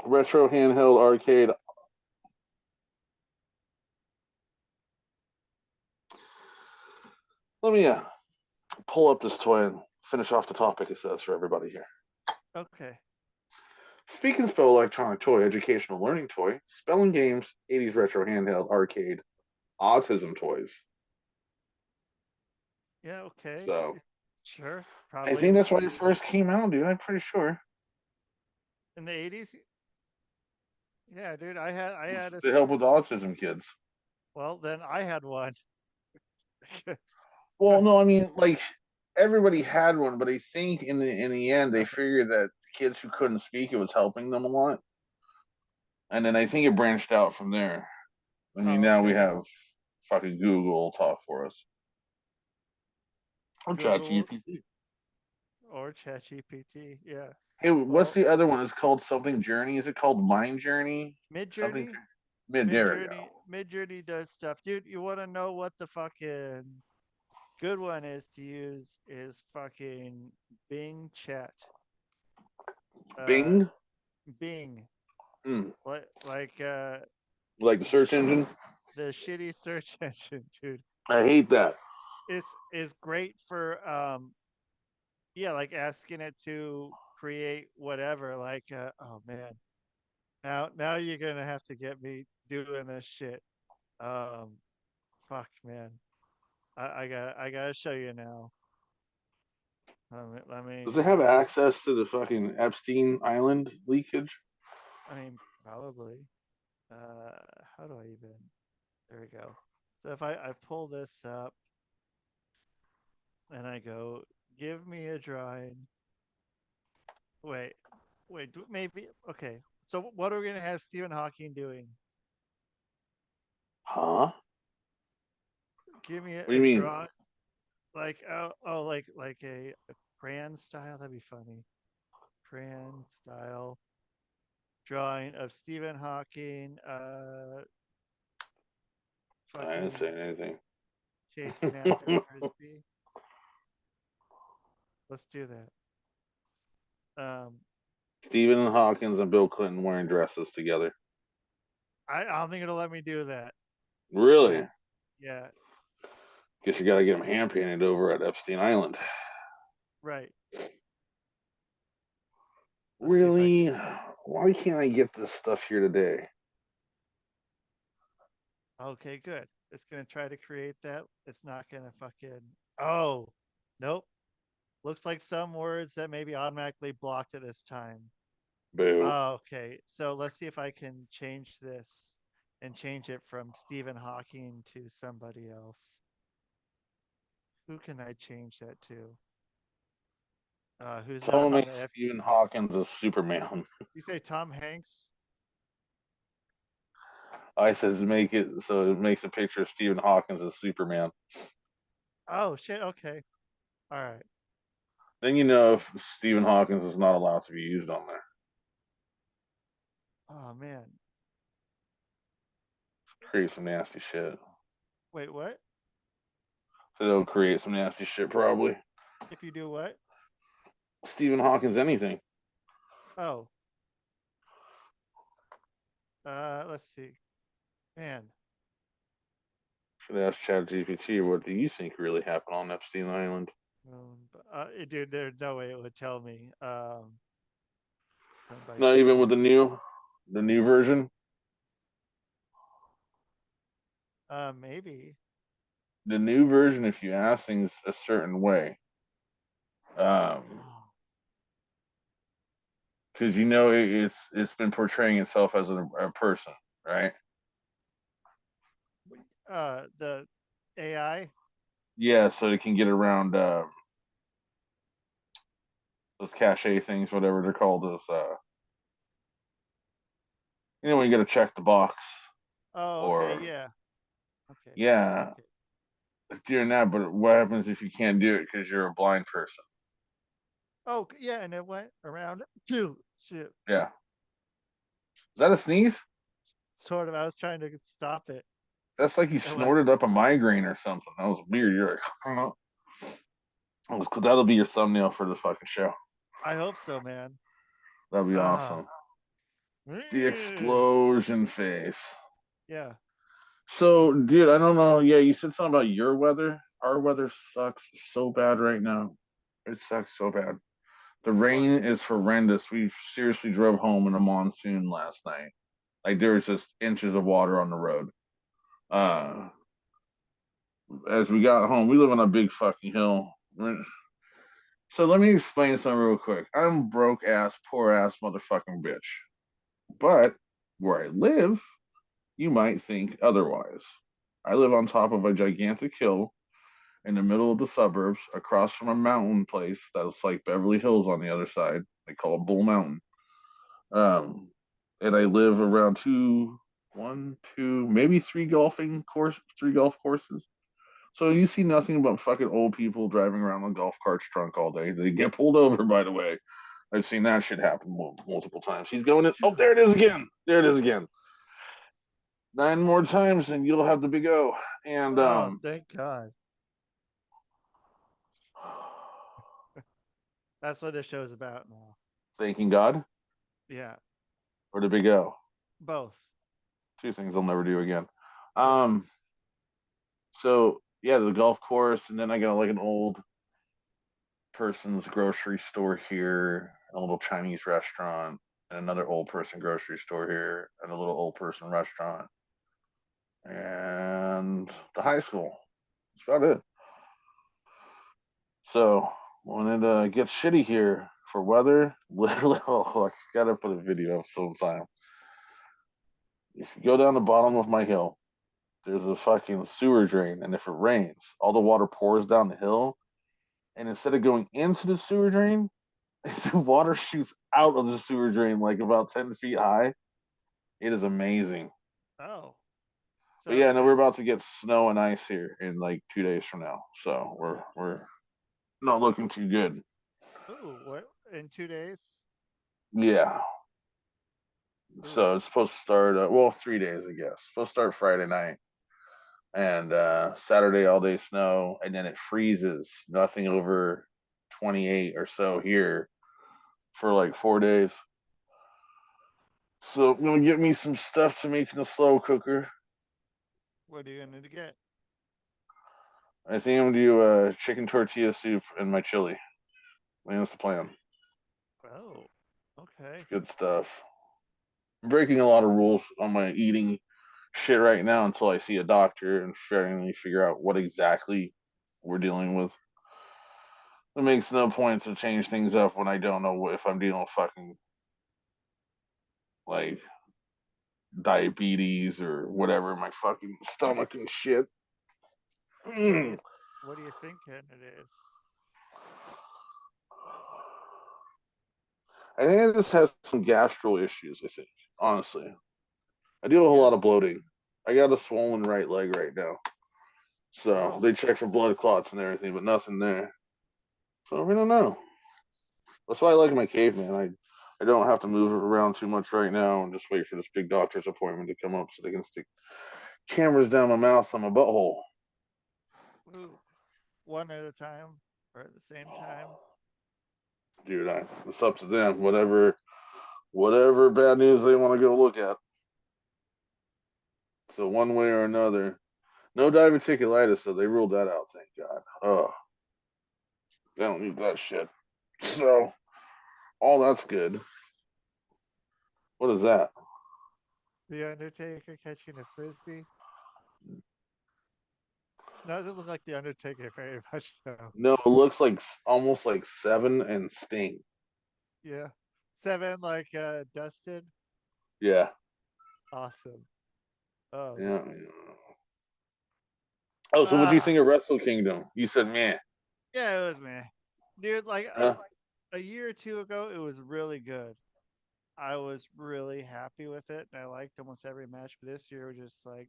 Retro handheld arcade. Let me pull up this toy and finish off the topic. It says for everybody here. Okay. Speak and spell electronic toy, educational learning toy, spelling games, 80s retro handheld arcade, autism toys. Yeah. Okay. So Sure. I Probably think that's why it first came out, dude. I'm pretty sure. in the 80s. Yeah, dude. I had a To help with autism kids. well. Then I had one. Well, no, I mean like everybody had one, but I think in the end they figured that kids who couldn't speak it was helping them a lot. And then I think it branched out from there. I mean, Oh, now we okay. have fucking Google talk for us. Or Google ChatGPT. or ChatGPT. Yeah. Hey, what's Well, the other one? It's called something Journey. Is it called Mind Journey? Mid Something Journey. Mid. There we go. Mid Journey does stuff, dude. You want to know what the fucking good one is to use is fucking Bing Chat. Uh, Bing, Bing, mm, like like the search engine. the shitty search engine, dude. I hate that. Is great for yeah, like asking it to create whatever. Like oh man, now you're gonna have to get me doing this shit. Um, fuck man, I gotta show you now. Let me Does it have access to the fucking Epstein Island leakage? I mean probably. How do I even? There we go. So if I pull this up and I go, give me a drawing. Wait, wait, maybe okay. So what are we gonna have Stephen Hawking doing? Huh? Give me What do a you mean? draw, like like a crayon style. That'd be funny. Crayon style drawing of Stephen Hawking, I didn't fucking say anything. chasing after a frisbee. Let's do that. Um, Stephen Hawkins and Bill Clinton wearing dresses together. I don't think it'll let me do that. Yeah, Really? yeah, Guess you got to get them hand painted over at Epstein Island. right. Let's see if I Really? can. Why can't I get this stuff here today? Okay, good. It's gonna try to create that. It's not gonna fucking. Oh, nope. Looks like some words that maybe automatically blocked at this time. Boo. Oh, okay. So let's see if I can change this and change it from Stephen Hawking to somebody else. Who can I change that to? Who's not Someone on the makes F? Stephen Hawkins a Superman. You say Tom Hanks? I says make it so it makes a picture of Stephen Hawkins as Superman. Oh shit. Okay. All right. Then you know if Stephen Hawkins is not allowed to be used on there. Oh man. Create some nasty shit. Wait, what? So they'll create some nasty shit probably. If you do what? Stephen Hawkins anything. Oh. Let's see. Man. Should ask Chat GPT what do you think really happened on Epstein Island? Dude, there's no way it would tell me. By Not even with Stephen. the new version. Maybe. The new version, if you ask things a certain way, Oh. because you know it's been portraying itself as a person, right? The AI. Yeah, so it can get around those cache things, whatever they're called. Those you know when you got to check the box Oh, okay. or Yeah. Okay. yeah, Okay. it's doing that. But what happens if you can't do it because you're a blind person? Oh, yeah, and it went around too. Shit. Yeah, is that a sneeze? Sort of. I was trying to stop it. That's like you It went. snorted up a migraine or something. That was weird. You're like, that'll be your thumbnail for the fucking show. I hope so, man. That'll be Ah. awesome. The explosion face. Yeah. So, dude, I don't know. Yeah, you said something about your weather. Our weather sucks so bad right now. It sucks so bad. The What? rain is horrendous. We seriously drove home in a monsoon last night. Like there was just inches of water on the road. Uh, as we got home, we live on a big fucking hill. So let me explain something real quick. I'm broke ass, poor ass motherfucking bitch. But where I live, you might think otherwise. I live on top of a gigantic hill in the middle of the suburbs, across from a mountain place that's like Beverly Hills on the other side. They call it Bull Mountain. Um, and I live around one, two, maybe three golf courses. So you see nothing but fucking old people driving around on golf carts drunk all day. They get pulled over, by the way. I've seen that shit happen multiple times. He's going in. Oh, Phew. there it is again. There it is again. 9 more times, and you'll have the big O. And Oh, thank God. That's what this show's about now. thanking God Yeah. or the big O. Both. Two things I'll never do again. Yeah. Um, so yeah, the golf course, and then I got like an old person's grocery store here, a little Chinese restaurant, and another old person grocery store here, and a little old person restaurant, and the high school. That's about it. So when it gets shitty here for weather, literally, oh, I gotta put a video of sometime. If you go down the bottom of my hill, there's a fucking sewer drain, and if it rains, all the water pours down the hill, and instead of going into the sewer drain, the water shoots out of the sewer drain like about 10 feet high. It is amazing. Oh. But So yeah, no, we're is about to get snow and ice here in like 2 days from now, so we're not looking too good. ooh, what in 2 days? Yeah, Ooh. so it's supposed to start. Well, 3 days, I guess. It's supposed to start Friday night and Saturday all day snow, and then it freezes. Nothing over 28 or so here for like 4 days. So I'm gonna get me some stuff to make in the slow cooker. What are you gonna get? I think I'm gonna do chicken tortilla soup and my chili. I think that's the plan. Oh. Okay. It's good stuff. I'm breaking a lot of rules on my eating shit right now until I see a doctor and finally figure out what exactly we're dealing with. It makes no point to change things up when I don't know if I'm dealing with fucking like diabetes or whatever in my fucking stomach and shit. What do you I what do you think it is? think I just have some gastro issues. I think honestly, I deal with a Yeah. lot of bloating. I got a swollen right leg right now, so Oh, they check for blood clots and everything, but nothing there. So we don't know. That's why I like my cave, man. I don't have to move around too much right now and just wait for this big doctor's appointment to come up so they can stick cameras down my mouth and my butthole. ooh, one at a time or at the same time. Dude, it's up to them. Whatever bad news they want to go look at. So one way or another, no diverticulitis, so they ruled that out. Thank God. Oh, they don't need that shit. So all that's good. What is that? The Undertaker catching a frisbee. No, it doesn't look like the Undertaker very much though. No, it looks like almost like Seven and Sting. Yeah. Seven like Dustin. Yeah, Awesome. Oh yeah. man. Oh, so what do you Ah, think of Wrestle Kingdom? You said, man, yeah, it was me. Dude, like huh? a year or two ago, it was really good. I was really happy with it, and I liked almost every match. But this year, was just like,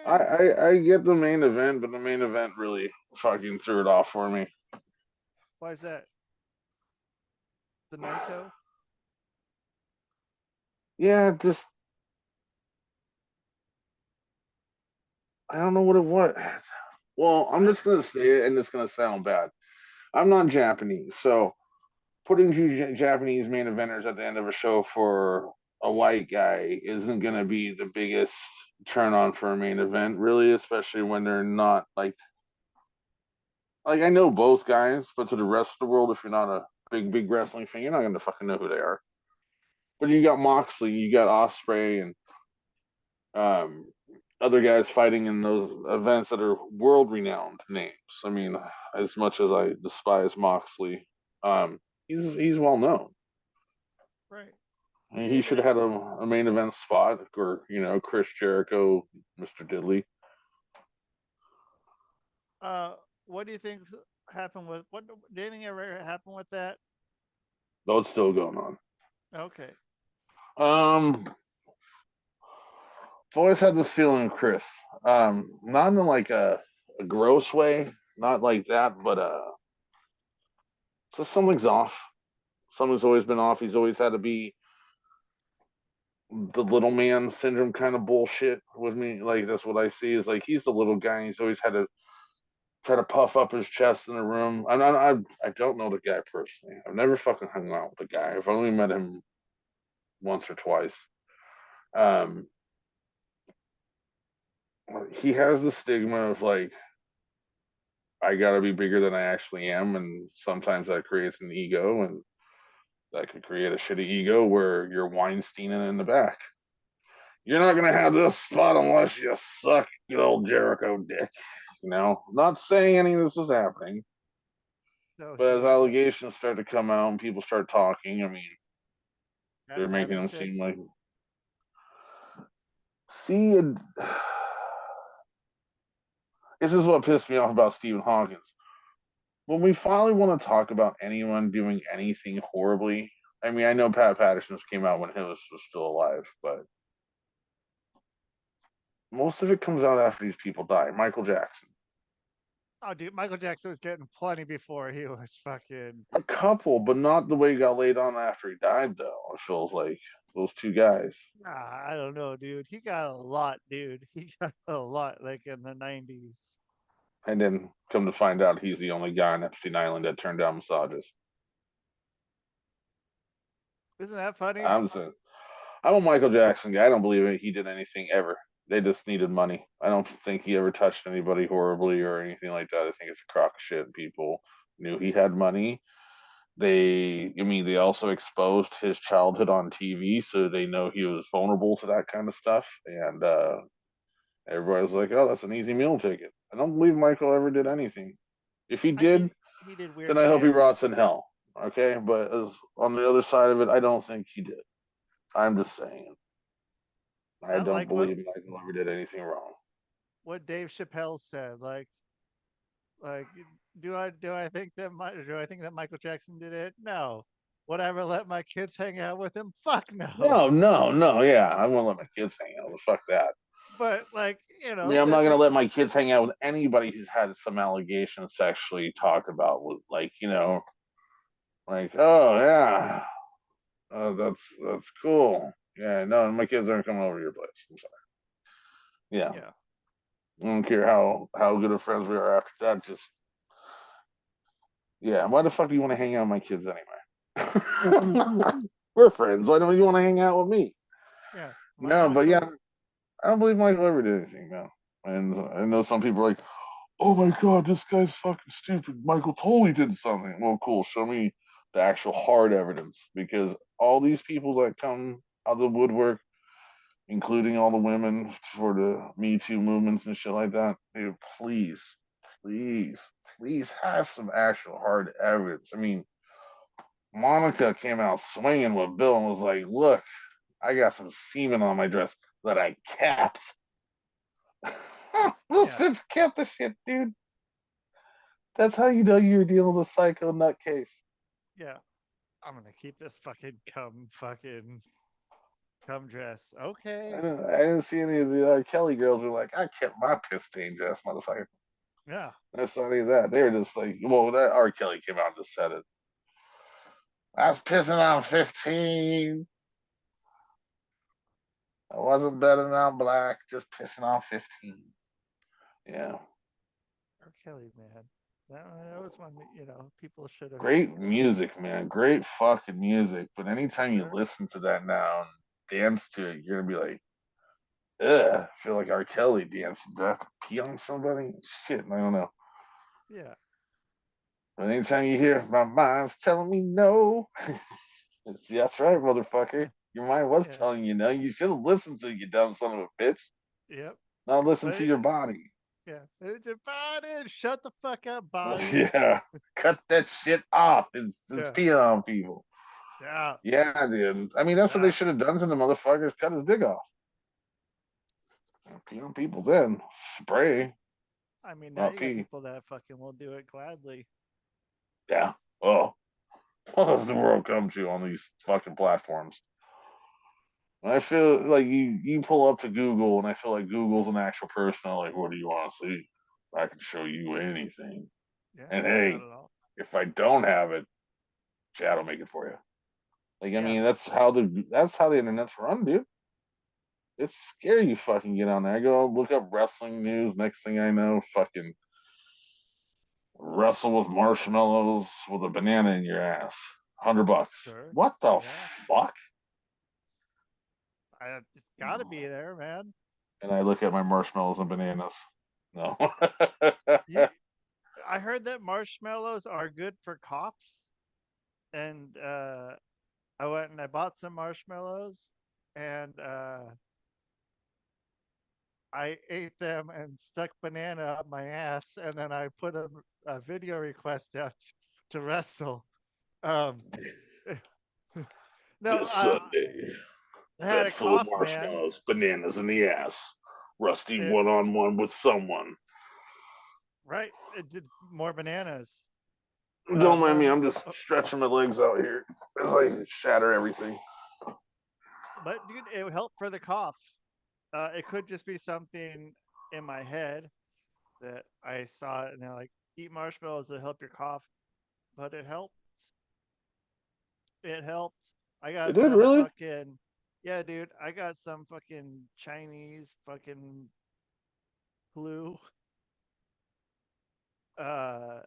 I, eh. I get the main event, but the main event really fucking threw it off for me. Why is that? The Naito? Yeah, just I don't know what it was. Well, I'm I just gonna say it, and it's gonna sound bad. I'm not Japanese, so putting two Japanese main eventers at the end of a show for a white guy isn't gonna be the biggest turn on for a main event, really, especially when they're not like I know both guys, but to the rest of the world, if you're not a big wrestling fan, you're not gonna fucking know who they are. But you got Moxley, you got Osprey, and um, other guys fighting in those events that are world renowned names. I mean, as much as I despise Moxley, he's well known. right. I mean, he Dude, should have had a main event spot, or Chris Jericho, Mr. Diddley. uh, what do you think happened with what? Did anything ever happen with that? Though it's still going on. Okay. Um, I've always had this feeling, Chris. Not in like a gross way, not like that, but so something's off. Something's always been off. He's always had to be the little man syndrome kind of bullshit with me. Like that's what I see is like he's the little guy. And he's always had to try to puff up his chest in the room. I don't know the guy personally. I've never fucking hung out with the guy. I've only met him once or twice. Um, he has the stigma of like I gotta be bigger than I actually am, and sometimes that creates an ego, and that could create a shitty ego where you're Weinsteining in the back. You're not gonna have this spot unless you suck good old Jericho dick. Not saying any of this is happening, So but as he's allegations start to come out and people start talking, I mean, they're making having them sex. seem like see. This is what pissed me off about Stephen Hawkins. When we finally want to talk about anyone doing anything horribly, I mean, I know Pat Patterson's came out when he was still alive, but most of it comes out after these people die. Michael Jackson, Oh, dude, Michael Jackson was getting plenty before he was fucking. a couple, but not the way he got laid on after he died, though. It feels like those two guys. Nah, I don't know, dude. He got a lot, dude. He got a lot, like in the '90s. And then come to find out he's the only guy on Epstein Island that turned down massages. Isn't that funny? I'm saying, I'm a Michael Jackson guy. I don't believe he did anything ever. They just needed money. I don't think he ever touched anybody horribly or anything like that. I think it's a crock of shit. People knew he had money. They also exposed his childhood on TV, so they know he was vulnerable to that kind of stuff. And everybody was like, "Oh, that's an easy meal ticket." I don't believe Michael ever did anything. If he I mean, did, he did then weird I hope he shit. rots in hell. Okay, but on the other side of it, I don't think he did. I'm just saying. I Not don't like what believe Michael ever did anything wrong. Dave Chappelle said. Like, do I think that Michael Jackson did it? No. Would I ever let my kids hang out with him? Fuck no. No, no, no. Yeah, I won't let my kids hang out. Fuck that. But like, I mean, I'm not that gonna there, let my kids hang out with anybody who's had some allegations sexually talked about with, like, like, oh yeah, that's cool. Yeah, no, my kids aren't coming over to your place. I'm sorry. Yeah, yeah, I don't care how good of friends we are after that. Just yeah, why the fuck do you want to hang out with my kids anyway? We're friends. Why don't you want to hang out with me? yeah. No, My but yeah, children, I don't believe Michael ever did anything, man. And I know some people are like, oh my god, this guy's fucking stupid. Michael totally did something. Well, cool. Show me the actual hard evidence, because all these people that come out of the woodwork, including all the women for the Me Too movements and shit like that, dude, please, please, please have some actual hard evidence. I mean, Monica came out swinging with Bill and was like, look, I got some semen on my dress that I kept. This yeah, bitch kept the shit, dude. That's how you know you're dealing with a psycho nutcase. yeah. I'm gonna keep this fucking cum dress. Okay. I didn't see any of the R. Kelly girls who were like, I kept my piss stained dress, motherfucker. Yeah, I saw any of that. They were just like, well, that R. Kelly came out and just said it. I was pissing on 15. I wasn't betting on black, just pissing on 15. Yeah. R. Kelly, man. That was one. People should have. Great music, man. Great fucking music. But anytime you Sure. listen to that now and dance to it, you're gonna be like, ugh, I feel like R. Kelly dancing. Do I have to pee on somebody? Shit, I don't know. Yeah, But anytime you hear my mind's telling me no, that's right, motherfucker. Your mind was yeah, telling you no. You should have listened to you dumb son of a bitch. yep. Not listen But to your body. yeah, it's a body. Shut the fuck up, body. Yeah. Cut that shit off. It's Yeah, peeing on people. stop, Yeah, dude. I mean, that's what they stop. should have done to the motherfuckers. Cut his dick off. Pee on people then. Spray, I mean, now not you got pee. people that fucking will do it gladly. Yeah. Oh. What does the world come to on these fucking platforms? I feel like you pull up to Google, and I feel like Google's an actual person. I'm like, what do you want to see? I can show you anything. Yeah, And not hey, at all. if I don't have it, Chad will make it for you. Like, I Yeah, mean, that's how the internet's run, dude. It's scary. You fucking get on there. I go look up wrestling news. Next thing I know, fucking wrestle with marshmallows with a banana in your ass. $100. sure. What the Yeah, fuck? it's got to be there, man. And I look at my marshmallows and bananas. No. You, I heard that marshmallows are good for coughs, and I went and I bought some marshmallows, and I ate them and stuck banana up my ass, and then I put a video request out to wrestle. Um, no, This Sunday, I had bed a full of cough, man. marshmallows, bananas in the ass. Rusty It, one on one with someone. right, it did more bananas. Don't mind More, me, I'm just stretching my legs out here as I shatter everything. but dude, it helped for the cough. It could just be something in my head that I saw it and they're like, eat marshmallows to help your cough, but it helped. It helped. I It got did, some really? fucking yeah, dude. I got some fucking Chinese fucking flu. Uh,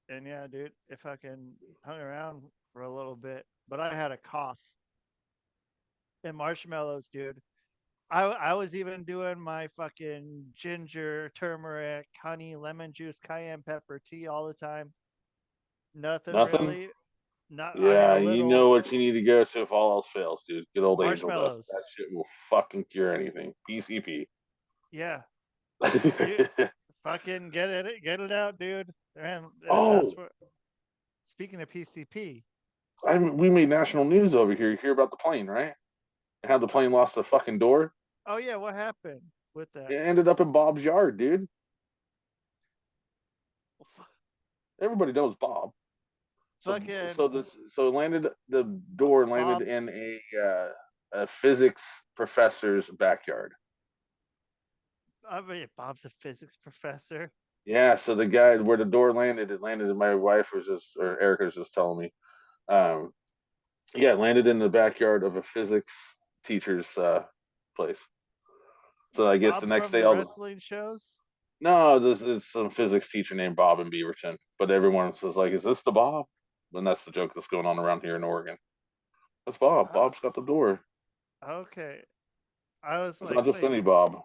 and yeah, dude, it fucking hung around for a little bit, but I had a cough and marshmallows, dude. I was even doing my fucking ginger, turmeric, honey, lemon juice, cayenne pepper tea all the time. Nothing Nothing? really. Not. I mean, Yeah, a you little know what you need to go to if all else fails, dude. Good old angel dust. That marshmallows. shit will fucking cure anything. PCP. Yeah, you fucking get it out, dude. And that's Oh, what. Speaking of PCP, We made national news over here. You hear about the plane, right? And how the plane lost the fucking door. Oh yeah, what happened with It that? ended up in Bob's yard, dude. Everybody knows Bob. So Fucking so it landed the door landed Bob. in a physics professor's backyard. I mean, Bob's a physics professor. Yeah, so the guy where the door landed, it landed. And my wife was just, or Erica was just telling me, um, yeah, it landed in the backyard of a physics teacher's place. So I guess the Bob next from day, the I'll wrestling shows. no, this is some physics teacher named Bob in Beaverton, but everyone says like, "Is this the Bob?" And that's the joke that's going on around here in Oregon. That's Bob. Oh, Bob's got the door. okay. I was It's like, not just wait, any Bob.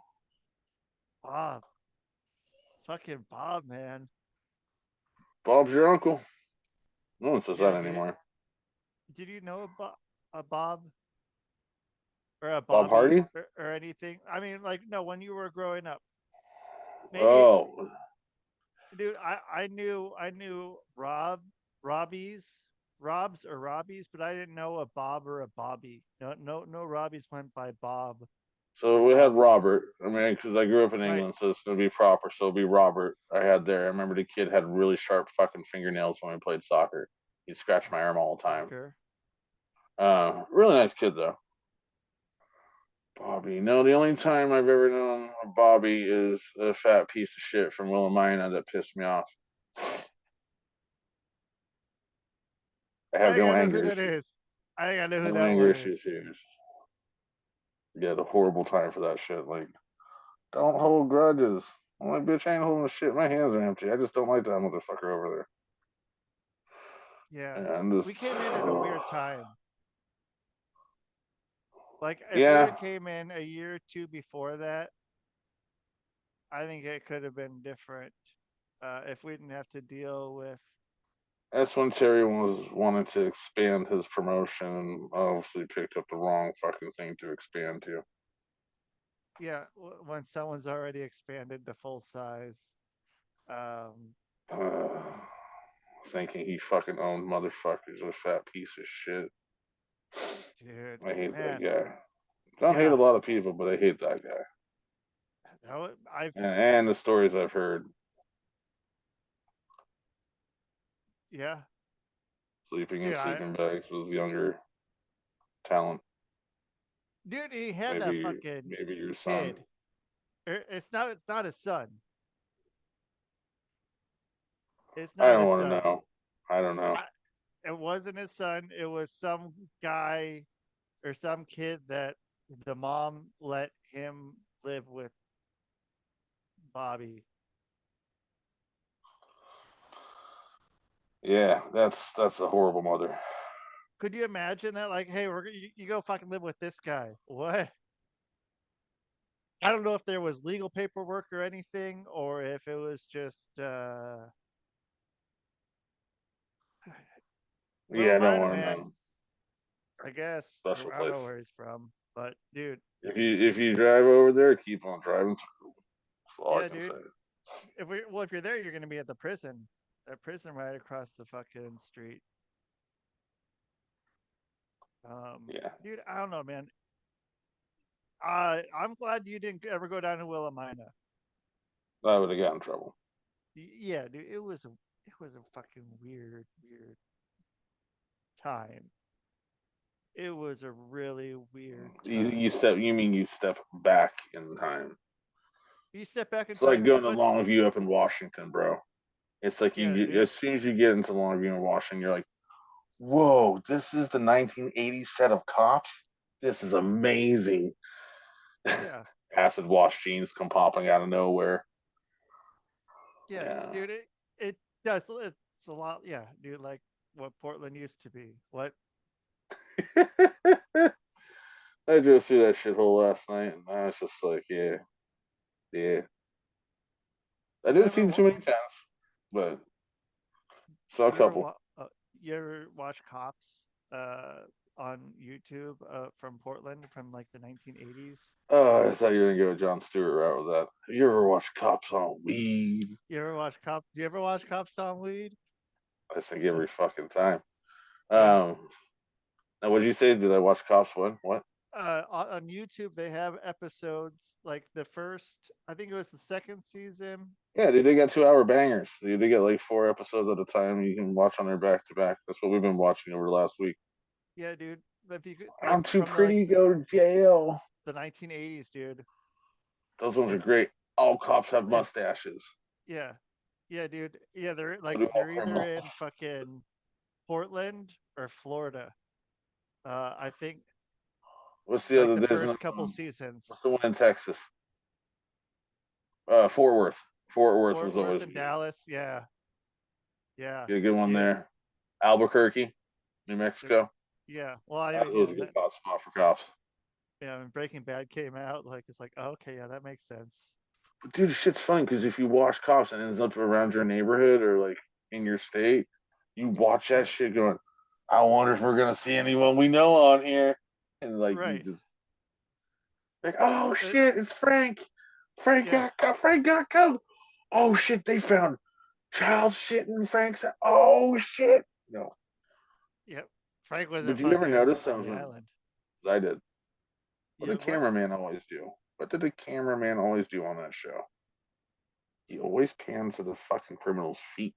Bob, fucking Bob, man. Bob's your uncle. No one says that Yeah, dude. anymore. Did you know a Bob or a Bob Bobby Hardy. or anything? I mean, like, no, when you were growing up, maybe, Oh, dude. I knew Robs or Robbies, but I didn't know a Bob or a Bobby. No Robbies went by Bob or so we had Bobby. Robert. I mean, because I grew up in Right. England, so it's going to be proper. So it'll be Robert. I had there. I remember the kid had really sharp fucking fingernails when we played soccer. He'd scratch my arm all the time. Fucker. Really nice kid though. Bobby. No, the only time I've ever known a Bobby is a fat piece of shit from Willamina that pissed me off. I I have think no I know who anger that issues. is. I think I know who No that anger one is. issues here. You had a horrible time for that shit. Like, don't hold grudges. I'm like, bitch, I ain't holding shit. My hands are empty. I just don't like that motherfucker over Yeah. there. Yeah, I'm We just, came in at a weird time. Like if we would yeah. have came in a year or two before that, I think it could have been different. If we didn't have to deal with That's when Terry was wanting to expand his promotion and obviously picked up the wrong fucking thing to expand to. yeah, when someone's already expanded to full size. Um, Thinking he fucking owned motherfuckers, a fat piece of shit. dude, I hate that man, guy. Don't hate a yeah, lot of people, but I hate that guy. I've And the stories I've heard, yeah, sleeping in dude, sleeping bags with younger talent. he had that Maybe fucking maybe your son. kid. It's not his son. It's I not don't his want to son. know. I don't know. I, it wasn't his son. It was some guy or some kid that the mom let him live with Bobby. Yeah, that's a horrible mother. Could you imagine that? Like, hey, you go fucking live with this guy. What? I don't know if there was legal paperwork or anything, or if it was just Yeah, I don't Willamina, want to man. know. I guess Special I don't know place. where he's from, but dude, If you drive over there, keep on driving through. That's all I yeah, can say. dude. If you're there, you're gonna be at the prison. That prison right across the fucking street. Yeah, Dude, I don't know, man. I'm glad you didn't ever go down to Willamina. I would have got in trouble. Yeah, dude, it was a fucking weird time. It was a really weird You time. step. You mean you step back in time? You step back in It's like time, going to but Longview up in Washington, bro. It's like yeah, as dude, soon as you get into Longview and Washington, you're like, whoa, this is the 1980s set of cops. This is amazing. yeah, Acid wash jeans come popping out of nowhere. yeah, Yeah. dude. It does. It's a lot. Yeah, dude. Like what Portland used to be. What? I drove through that shithole last night, and I was just like, yeah, yeah. I You didn't ever see too many times, but saw a you ever couple. you ever watch Cops on YouTube from Portland from like the 1980s? Oh, I thought you were gonna go John Stewart route with that. You ever watch Cops on Weed? You ever watch Cops? Do you ever watch Cops on Weed? I think every fucking time. Yeah. Now, what did you say? Did I watch Cops? What? On YouTube they have episodes like the first, I think it was the second season. Yeah, dude, they got 2 hour bangers. They get like 4 episodes at a time. You can watch on their back to back. That's what we've been watching over the last week. Yeah, dude. If you could, like I'm too from the like pretty to go to jail. the 1980s, dude. Those ones are It's great. All cops have and mustaches. yeah, yeah, dude. Yeah, they're So like do all they're either in criminals. fucking Portland or Florida. I think What's the like other? the There's first couple seasons. what's the one in Texas? Fort Worth. Fort Worth Fort was Worth always and good. Dallas. Yeah, yeah, Get a good one dude. there. Albuquerque, New They're, Mexico. yeah. Well, I That mean, was a good hot spot for cops. yeah, when Breaking Bad came out, like it's like, oh, okay, yeah, that makes sense. But dude, shit's fun because if you watch cops and it ends up around your neighborhood or like in your state, you watch that Yeah, shit going, I wonder if we're gonna see anyone we know on here. And like you right. just like, oh Uh, shit, it's Frank. yeah, Frank got caught. Oh shit, they found child shit in Frank's. Oh shit. No. yep. Frank was in Did you ever fucking notice on the something? island. I did. What Yeah, did what? cameraman always do? What did the cameraman always do on that show? He always panned to the fucking criminal's feet.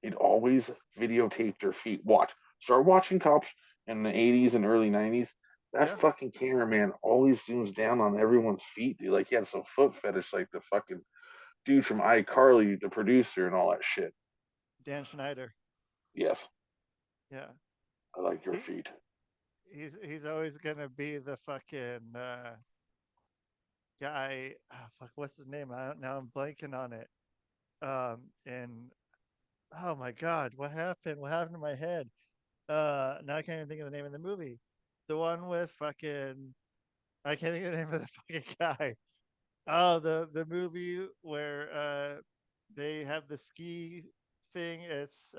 It always videotaped their feet. Watch. Start watching Cops in the 80s and early 90s. That Yeah, fucking cameraman always zooms down on everyone's feet, dude. Like he had some foot fetish, like the fucking dude from iCarly, the producer, and all that shit. Dan Schneider. Yes, Yeah, I like your he feet. he's always gonna be the fucking guy. Oh, fuck, what's his name? Now I'm blanking on it. And oh my god, what happened? What happened to my head? Now I can't even think of the name of the movie. The one with fucking I can't think of the name of the fucking guy. Oh, the movie where they have the ski thing. It's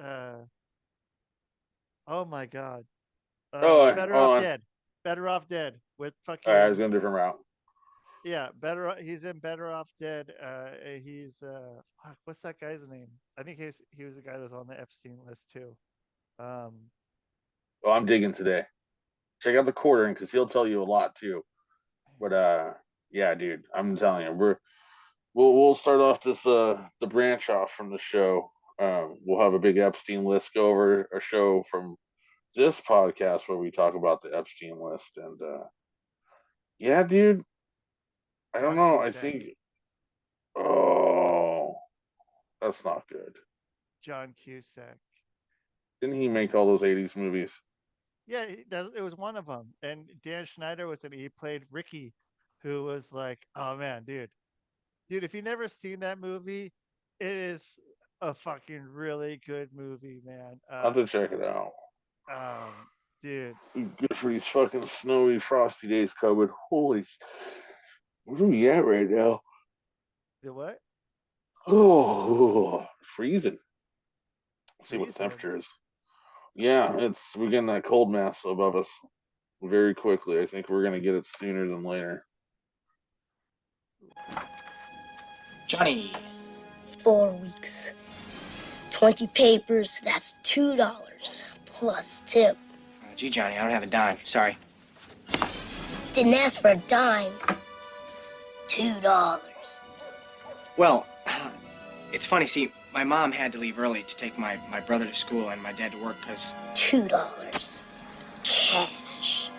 oh my god. Better Oh, off all dead. Better off dead with right, I was fucking going a different route. yeah. He's in Better Off Dead. He's fuck, what's that guy's name? I think he was the guy that was on the Epstein list too. Um, Well, I'm digging today. Check out the quartering because he'll tell you a lot too. But yeah, dude, I'm telling you, we'll start off this the branch off from the show. We'll have a big Epstein list, go over a show from this podcast where we talk about the Epstein list, and yeah, dude, I don't John know. I Cusack. think oh, that's not good. John Cusack. Didn't he make all those '80s movies? Yeah, it was one of them. And Dan Schneider was in. He played Ricky, who was like, oh man, dude, if you never seen that movie, it is a fucking really good movie, man. I'll have to check it out. Um, dude, Good for these fucking snowy, frosty days coming. Holy, where are we at right now? the what? Oh, freezing. Let's see what the Freezing. temperature is. Yeah, we're getting that cold mass above us very quickly. I think we're gonna get it sooner than later. Johnny. 4 weeks. 20 papers, that's $2 plus tip. Gee, Johnny, I don't have a dime. Sorry. Didn't ask for a dime. $2. Well, it's funny. See, my mom had to leave early to take my brother to school and my dad to work because... $2. Cash.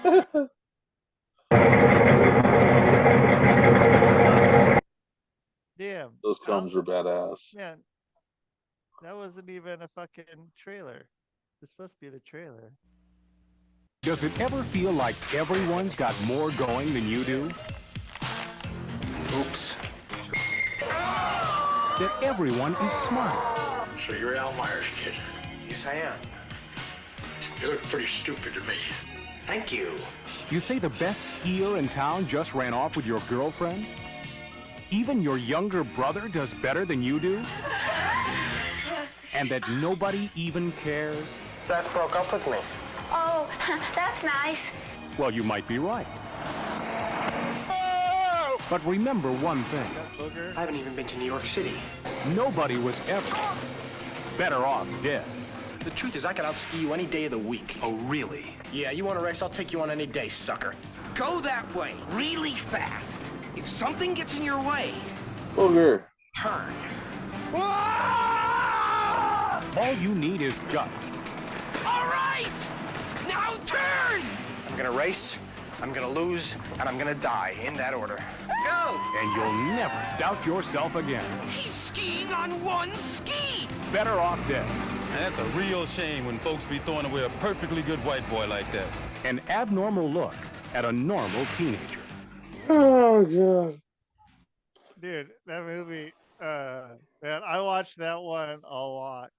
Damn. Those How combs are badass. man, that wasn't even a fucking trailer. It's supposed to be the trailer. Does it ever feel like everyone's got more going than you do? Oops. That everyone is smart. So you're Al Myers' kid. Yes, I am. You look pretty stupid to me. Thank you. You say the best skier in town just ran off with your girlfriend? Even your younger brother does better than you do? And that nobody even cares? Beth broke up with me. Oh, that's nice. Well, you might be right. But remember one thing. That booger. I haven't even been to New York City. Nobody was ever better off dead. The truth is, I could outski you any day of the week. Oh, really? Yeah, you want a race? I'll take you on any day, sucker. Go that way, really fast. If something gets in your way, Booger. turn. All you need is guts. All right! Now turn! I'm gonna race, I'm gonna lose, and I'm gonna die in that order. Go! And you'll never doubt yourself again. He's skiing on one ski! Better off dead. And that's a real shame when folks be throwing away a perfectly good white boy like that. An abnormal look at a normal teenager. Oh, God. Dude, that movie, man, I watched that one a lot.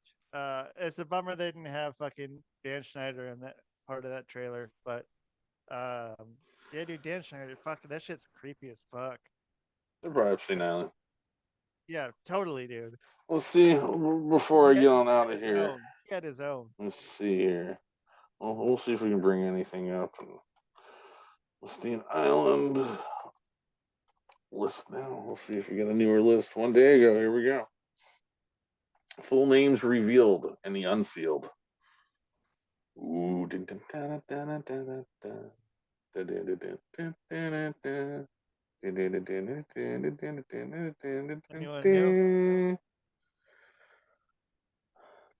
It's a bummer they didn't have fucking Dan Schneider in that part of that trailer, but yeah, dude, Dan Schneider, fucking that shit's creepy as fuck. They're probably Epstein Island. Yeah, totally, dude. Let's see, before I get on out of here. He had his own. Let's see here. Well, we'll see if we can bring anything up. Epstein Island. List now. We'll see if we get a newer list. One day ago, here we go. Full names revealed and the unsealed. Ooh. Anyone new?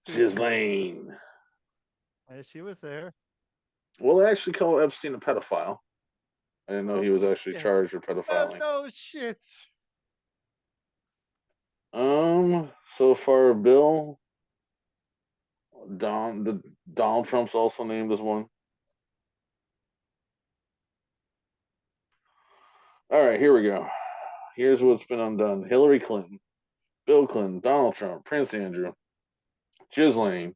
Ghislaine. Yeah, she was there. Well, they actually call Epstein a pedophile. I didn't know he was actually charged with pedophiling. No shit. So far, Bill, Donald Trump's also named as one. All right, here we go. Here's what's been undone: Hillary Clinton, Bill Clinton, Donald Trump, Prince Andrew, Ghislaine,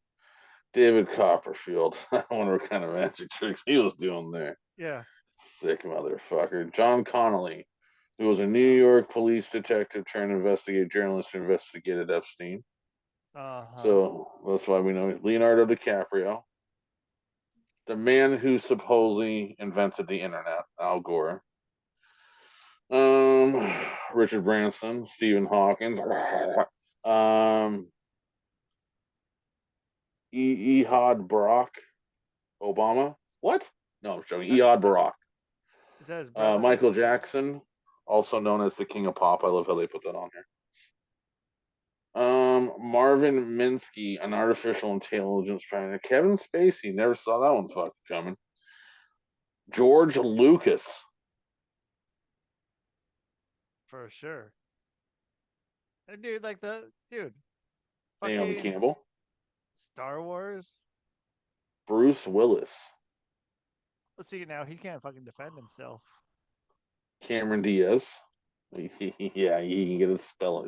David Copperfield. I wonder what kind of magic tricks he was doing there. Yeah. Sick motherfucker. John Connolly, who was a New York police detective trying to investigate journalists who investigated Epstein. So that's why we know Leonardo DiCaprio. The man who supposedly invented the internet, Al Gore. Richard Branson, Stephen Hawking. Ehud Barak Obama. What? No, I'm joking. Ehud Barak. Is that his brother? Michael Jackson, also known as the King of Pop. I love how they put that on here. Marvin Minsky, an artificial intelligence trainer. Kevin Spacey, never saw that one fucking coming. George Lucas. For sure. And dude, like Naomi Campbell. Star Wars. Bruce Willis. Let's see now. He can't fucking defend himself. Cameron Diaz. Yeah, he can get a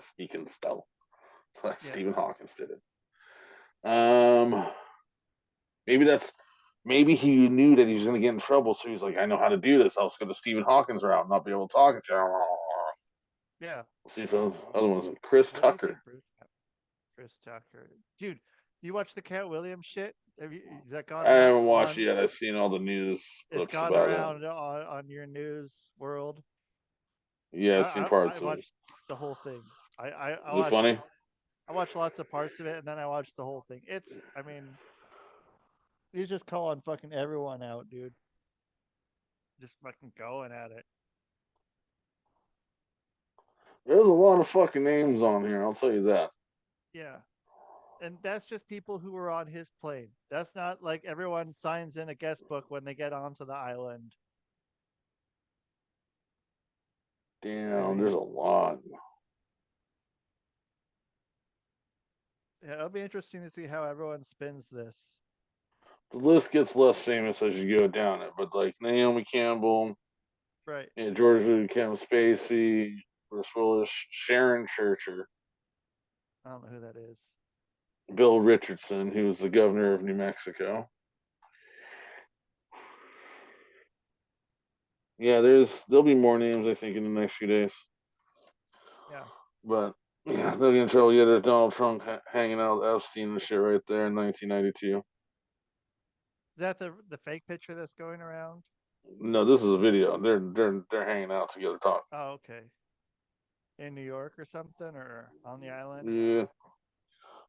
speaking spell. Like Stephen Hawking did it. Maybe he knew that he was going to get in trouble, so he's like, I know how to do this. I'll just go the Stephen Hawking's route and not be able to talk to you. Yeah. We'll see if the other one's Chris Tucker. Chris Tucker. Dude, you watch the Cat Williams shit? Is that gone? I haven't watched it yet. I've seen all the news clips it's gone about around on your news world. Yeah, I've seen parts I of it. watched the whole thing. Is it funny? I watched lots of parts of it, and then I watched the whole thing. He's just calling fucking everyone out, dude. Just fucking going at it. There's a lot of fucking names on here, I'll tell you that. Yeah. And that's just people who were on his plane. That's not like everyone signs in a guest book when they get onto the island. Damn, there's a lot. Yeah, it'll be interesting to see how everyone spins this. The list gets less famous as you go down it, but like Naomi Campbell, right? Yeah, George Kevin Spacey, Bruce Willis, Sharon Churcher. I don't know who that is. Bill Richardson, who was the governor of New Mexico. Yeah, there'll be more names, I think, in the next few days. Yeah. But yeah, they'll get in trouble. Yeah, there's Donald Trump hanging out with Epstein and shit right there in 1992. Is that the fake picture that's going around? No, this is a video. They're hanging out together talking. Oh, okay. In New York or something, or on the island? Yeah.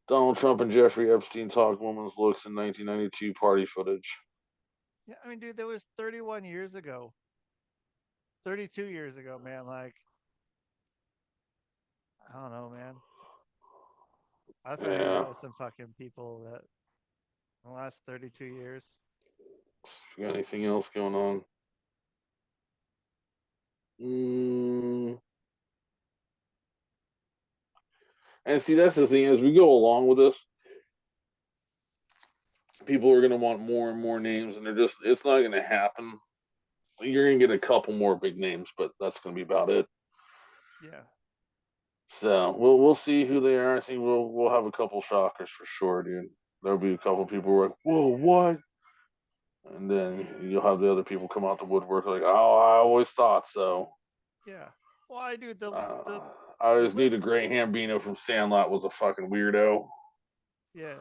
Donald Trump and Jeffrey Epstein talk woman's looks in 1992 party footage. Yeah, I mean, dude, that was 31 years ago. 32 years ago, man. Like, I don't know, man. I've hung Yeah. out with some fucking people that in the last 32 years. You got anything else going on? And see, that's the thing, as we go along with this, people are going to want more and more names, and it's not going to happen. You're going to get a couple more big names, but that's going to be about it. Yeah. So we'll see who they are. I think we'll have a couple shockers for sure, dude. There'll be a couple people who are like, whoa, what? And then you'll have the other people come out the woodwork like, oh, I always thought so. Yeah. Well, I do I always knew the list. Great Hambino from Sandlot was a fucking weirdo. Yeah.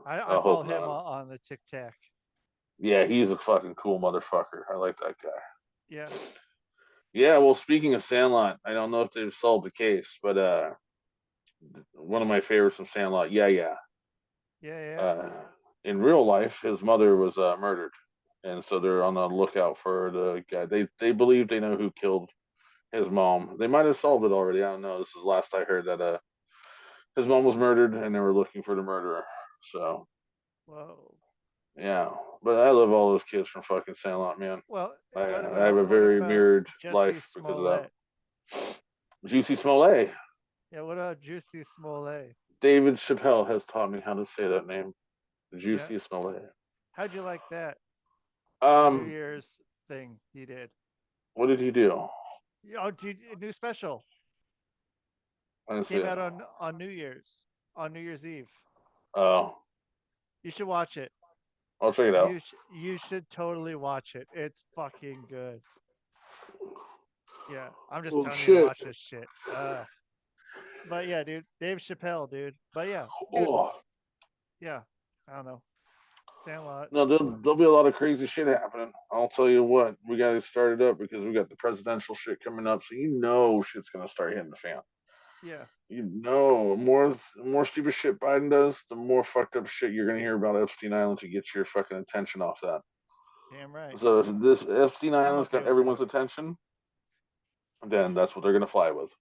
I I follow hope him not. on the Tic Tac. Yeah, he's a fucking cool motherfucker. I like that guy. Yeah. Yeah, well, speaking of Sandlot, I don't know if they've solved the case, but one of my favorites from Sandlot, Yeah. in real life, his mother was murdered, and so they're on the lookout for the guy. They believe they know who killed his mom. They might have solved it already. I don't know. This is last I heard that his mom was murdered, and they were looking for the murderer. So Whoa. yeah, but I love all those kids from fucking Sandlot, man. Well, I have a what very about mirrored Jesse life because of that. Smollett? Juicy Smollett. Yeah, what about Juicy Smollett? David Chappelle has taught me how to say that name. Yeah. Juicy Smollett. How'd you like that New Um, Year's thing he did? what did he do? Oh, dude, a new special I didn't see came it. out on New Year's Eve. Oh, You should watch it. I'll check it out. You should totally watch it. It's fucking good. Yeah, I'm just Oh telling you to shit. watch this shit. But yeah, dude, Dave Chappelle, dude. But yeah, dude. Oh. Yeah, I don't know. Sandlot. No, there'll be a lot of crazy shit happening. I'll tell you what, we got to start it up because we got the presidential shit coming up, so shit's gonna start hitting the fan. Yeah. More stupid shit Biden does, the more fucked up shit you're gonna hear about Epstein Island to get your fucking attention off that. Damn right. So if this Epstein I'm Island's okay got with everyone's that. attention, then that's what they're gonna fly with.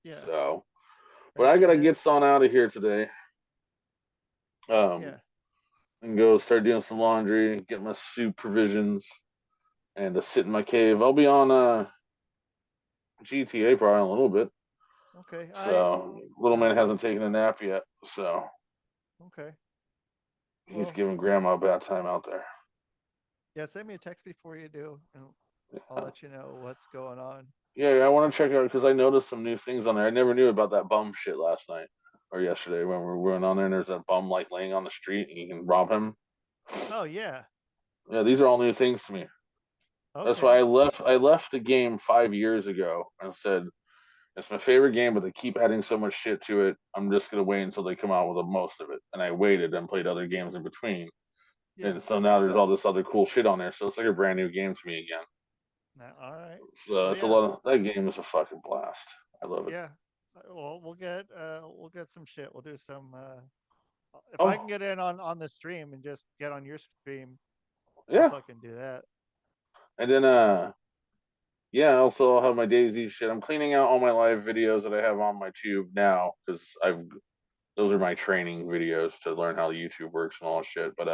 Yeah. So, but That I shit gotta is. get on out of here today. Yeah. And go start doing some laundry, get my soup provisions, and to sit in my cave. I'll be on GTA probably in a little bit. Okay. So little man hasn't taken a nap yet, so Okay. he's Well, giving grandma a bad time out there. yeah, send me a text before you do, and I'll let you know what's going on. Yeah, I want to check out because I noticed some new things on there. I never knew about that bum shit last night or yesterday when we went on there and there's that bum like laying on the street and you can rob him. Oh yeah. Yeah, these are all new things to me. Okay. That's why I left the game 5 years ago and said it's my favorite game, but they keep adding so much shit to it. I'm just gonna wait until they come out with the most of it. And I waited and played other games in between. Yeah. And so now there's all this other cool shit on there. So it's like a brand new game to me again. All right. So Well, it's a yeah. lot of that game is a fucking blast. I love it. Yeah. Well, we'll get some shit. We'll do some. If I can get in on the stream and just get on your stream, yeah, I'll fucking do that. And then yeah, also I'll have my Daisy shit. I'm cleaning out all my live videos that I have on my tube now because those are my training videos to learn how YouTube works and all that shit. But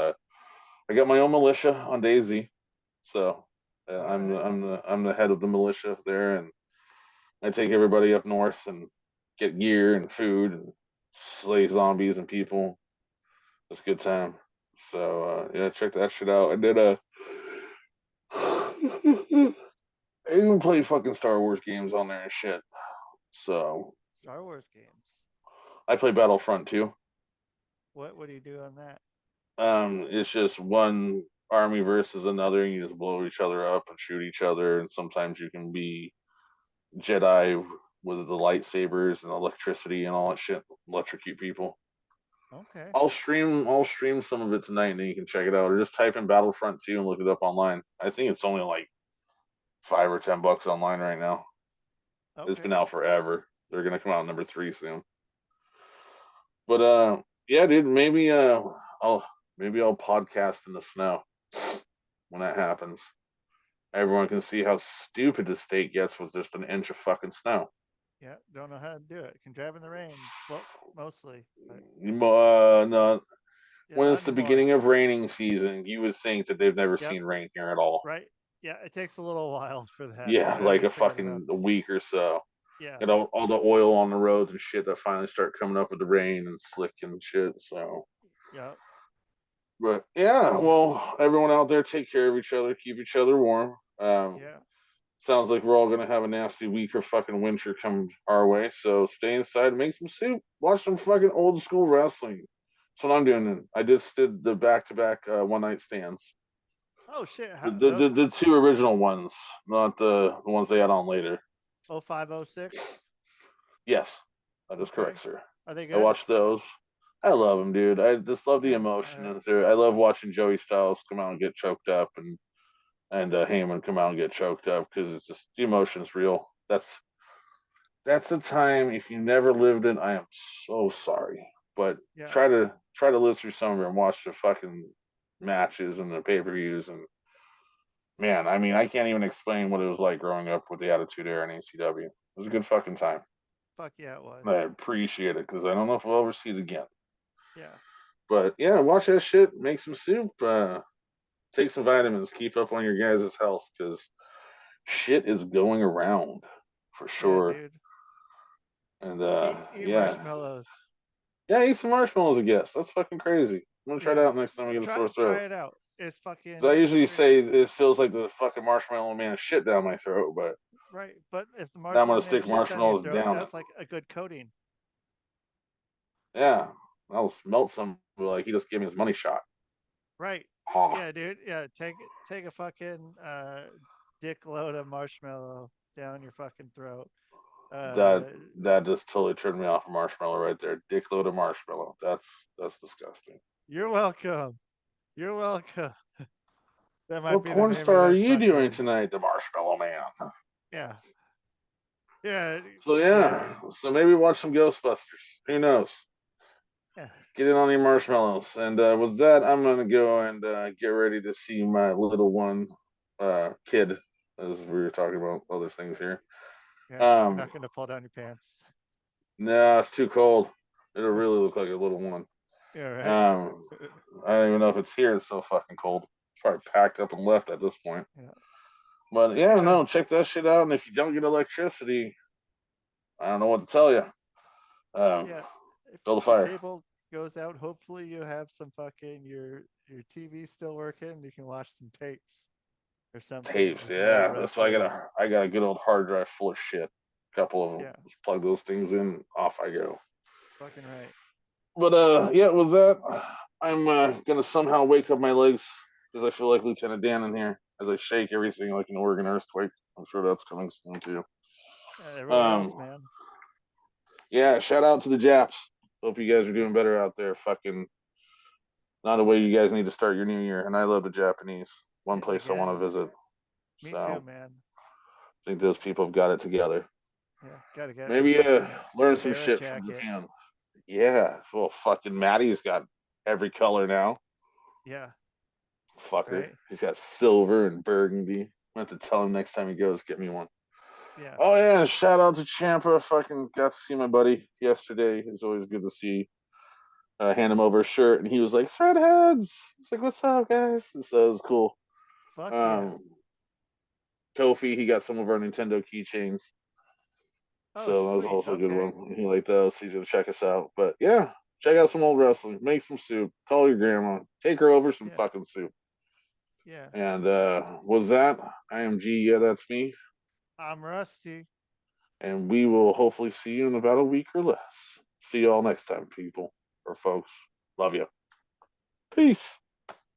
I got my own militia on Daisy, so I'm the head of the militia there, and I take everybody up north and get gear and food and slay zombies and people. It's a good time. So yeah, check that shit out. I did I even played fucking Star Wars games on there and shit. So Star Wars games. I play Battlefront too. What do you do on that? It's just one army versus another, and you just blow each other up and shoot each other. And sometimes you can be Jedi with the lightsabers and electricity and all that shit, electrocute people. Okay. I'll stream some of it tonight, and then you can check it out, or just type in Battlefront 2 and look it up online. I think it's only like $5 or $10 online right now. Okay. It's been out forever. They're gonna come out number 3 soon. But yeah, dude, I'll podcast in the snow when that happens. Everyone can see how stupid the state gets with just an inch of fucking snow. Yeah, don't know how to do it. Can drive in the rain, well, mostly. But No, yeah, when not it's the anymore. beginning of raining season, you would think that they've never Yep, seen rain here at all. right. Yeah, it takes a little while for that. Yeah, I like a understand enough. fucking a week or so. Yeah, You know, all the oil on the roads and shit that finally start coming up with the rain and slick and shit. So, yeah, but yeah, yeah, well, everyone out there, take care of each other, keep each other warm. yeah, Sounds like we're all gonna have a nasty week or fucking winter come our way. So stay inside, make some soup, watch some fucking old school wrestling. That's what I'm doing. I just did the back to back one night stands. Oh shit! The, How, the the those the two original ones, not the ones they had on later. 0506. Yes, that is Okay, correct, sir. are they I good? watched those. I love them, dude. I just love the Yeah. emotion in there. I love watching Joey Styles come out and get choked up, and Heyman come out and get choked up because it's just the emotion's real. That's a time if you never lived it, I am so sorry. But Yeah. try to live through some of it and watch the fucking matches and the pay-per-views and man, I mean, I can't even explain what it was like growing up with the Attitude Era and ACW. It was a good fucking time. Fuck yeah, it was. I appreciate it because I don't know if we'll ever see it again. Yeah. But yeah, watch that shit, make some soup, take some vitamins, keep up on your guys' health because shit is going around for Yeah, sure. dude. And Eat yeah. marshmallows. Yeah, eat some marshmallows, I guess. That's fucking crazy. I'm gonna try it Yeah. out next time I get a sore Try throat. it out. It's 'Cause I fucking usually say it feels like the fucking marshmallow man shit down my throat, but right. But if the now I'm marshmallow gonna man stick shits down your marshmallows throat, down it. that's like a good coating. Yeah, I'll melt some. Like he just gave me his money shot. Right. Ha. Yeah, dude. Yeah, take a fucking dick load of marshmallow down your fucking throat. That Uh that just totally turned me off of marshmallow right there. Dick load of marshmallow. That's disgusting. you're welcome. You're welcome. That might What be the porn name of star are this you doing fucking tonight, the Marshmallow Man? yeah. Yeah. So Yeah. yeah, so maybe watch some Ghostbusters. Who knows? Yeah. Get in on your marshmallows. And with that, I'm gonna go and get ready to see my little one kid, as we were talking about other things here. Yeah. You're Um, not gonna pull down your pants. nah, it's too cold. It'll really look like a little one. Yeah, right. Um, I don't even know if it's here. It's so fucking cold. It's probably packed up and left at this point. Yeah. But So yeah, yeah. no, check that shit out. And if you don't get electricity, I don't know what to tell you. Yeah. If Build a the fire. cable goes out, hopefully you have some fucking your TV still working. You can watch some tapes or something, Tapes, some old yeah. That's why wrestling. I got a good old hard drive full of shit. A couple of them. Yeah. Just plug those things in, off I go. Fucking right. But yeah, with that, I'm gonna somehow wake up my legs because I feel like Lieutenant Dan in here as I shake everything like an Oregon earthquake. I'm sure that's coming soon too. Everywhere else, Um, man. yeah, shout out to the Japs. Hope you guys are doing better out there. Fucking not a way you guys need to start your new year. And I love the Japanese. One place I want Again, to visit. me too, So man. I think those people have got it together. Yeah, gotta get a Maybe fucking learn some Rivera shit from jacket. Japan. Yeah, well, fucking Maddie's got every color now. Yeah, Fucker. right. He's got silver and burgundy. I have to tell him next time he goes, get me one. Yeah. Oh yeah, shout out to Champa. Fucking got to see my buddy yesterday. It's always good to see. Hand him over a shirt, and he was like, "Threadheads." It's like, "What's up, guys?" So it was cool. Fuck yeah. Um, Kofi, he got some of our Nintendo keychains, Oh, so that was sweet. also a good Okay. one. He liked those. He's gonna check us out. But yeah, check out some old wrestling. Make some soup. Call your grandma. Take her over some Yeah. fucking soup. Yeah. And was that? I am G. Yeah, that's me. I'm Rusty. And we will hopefully see you in about a week or less. See you all next time, people or folks. Love you. Peace.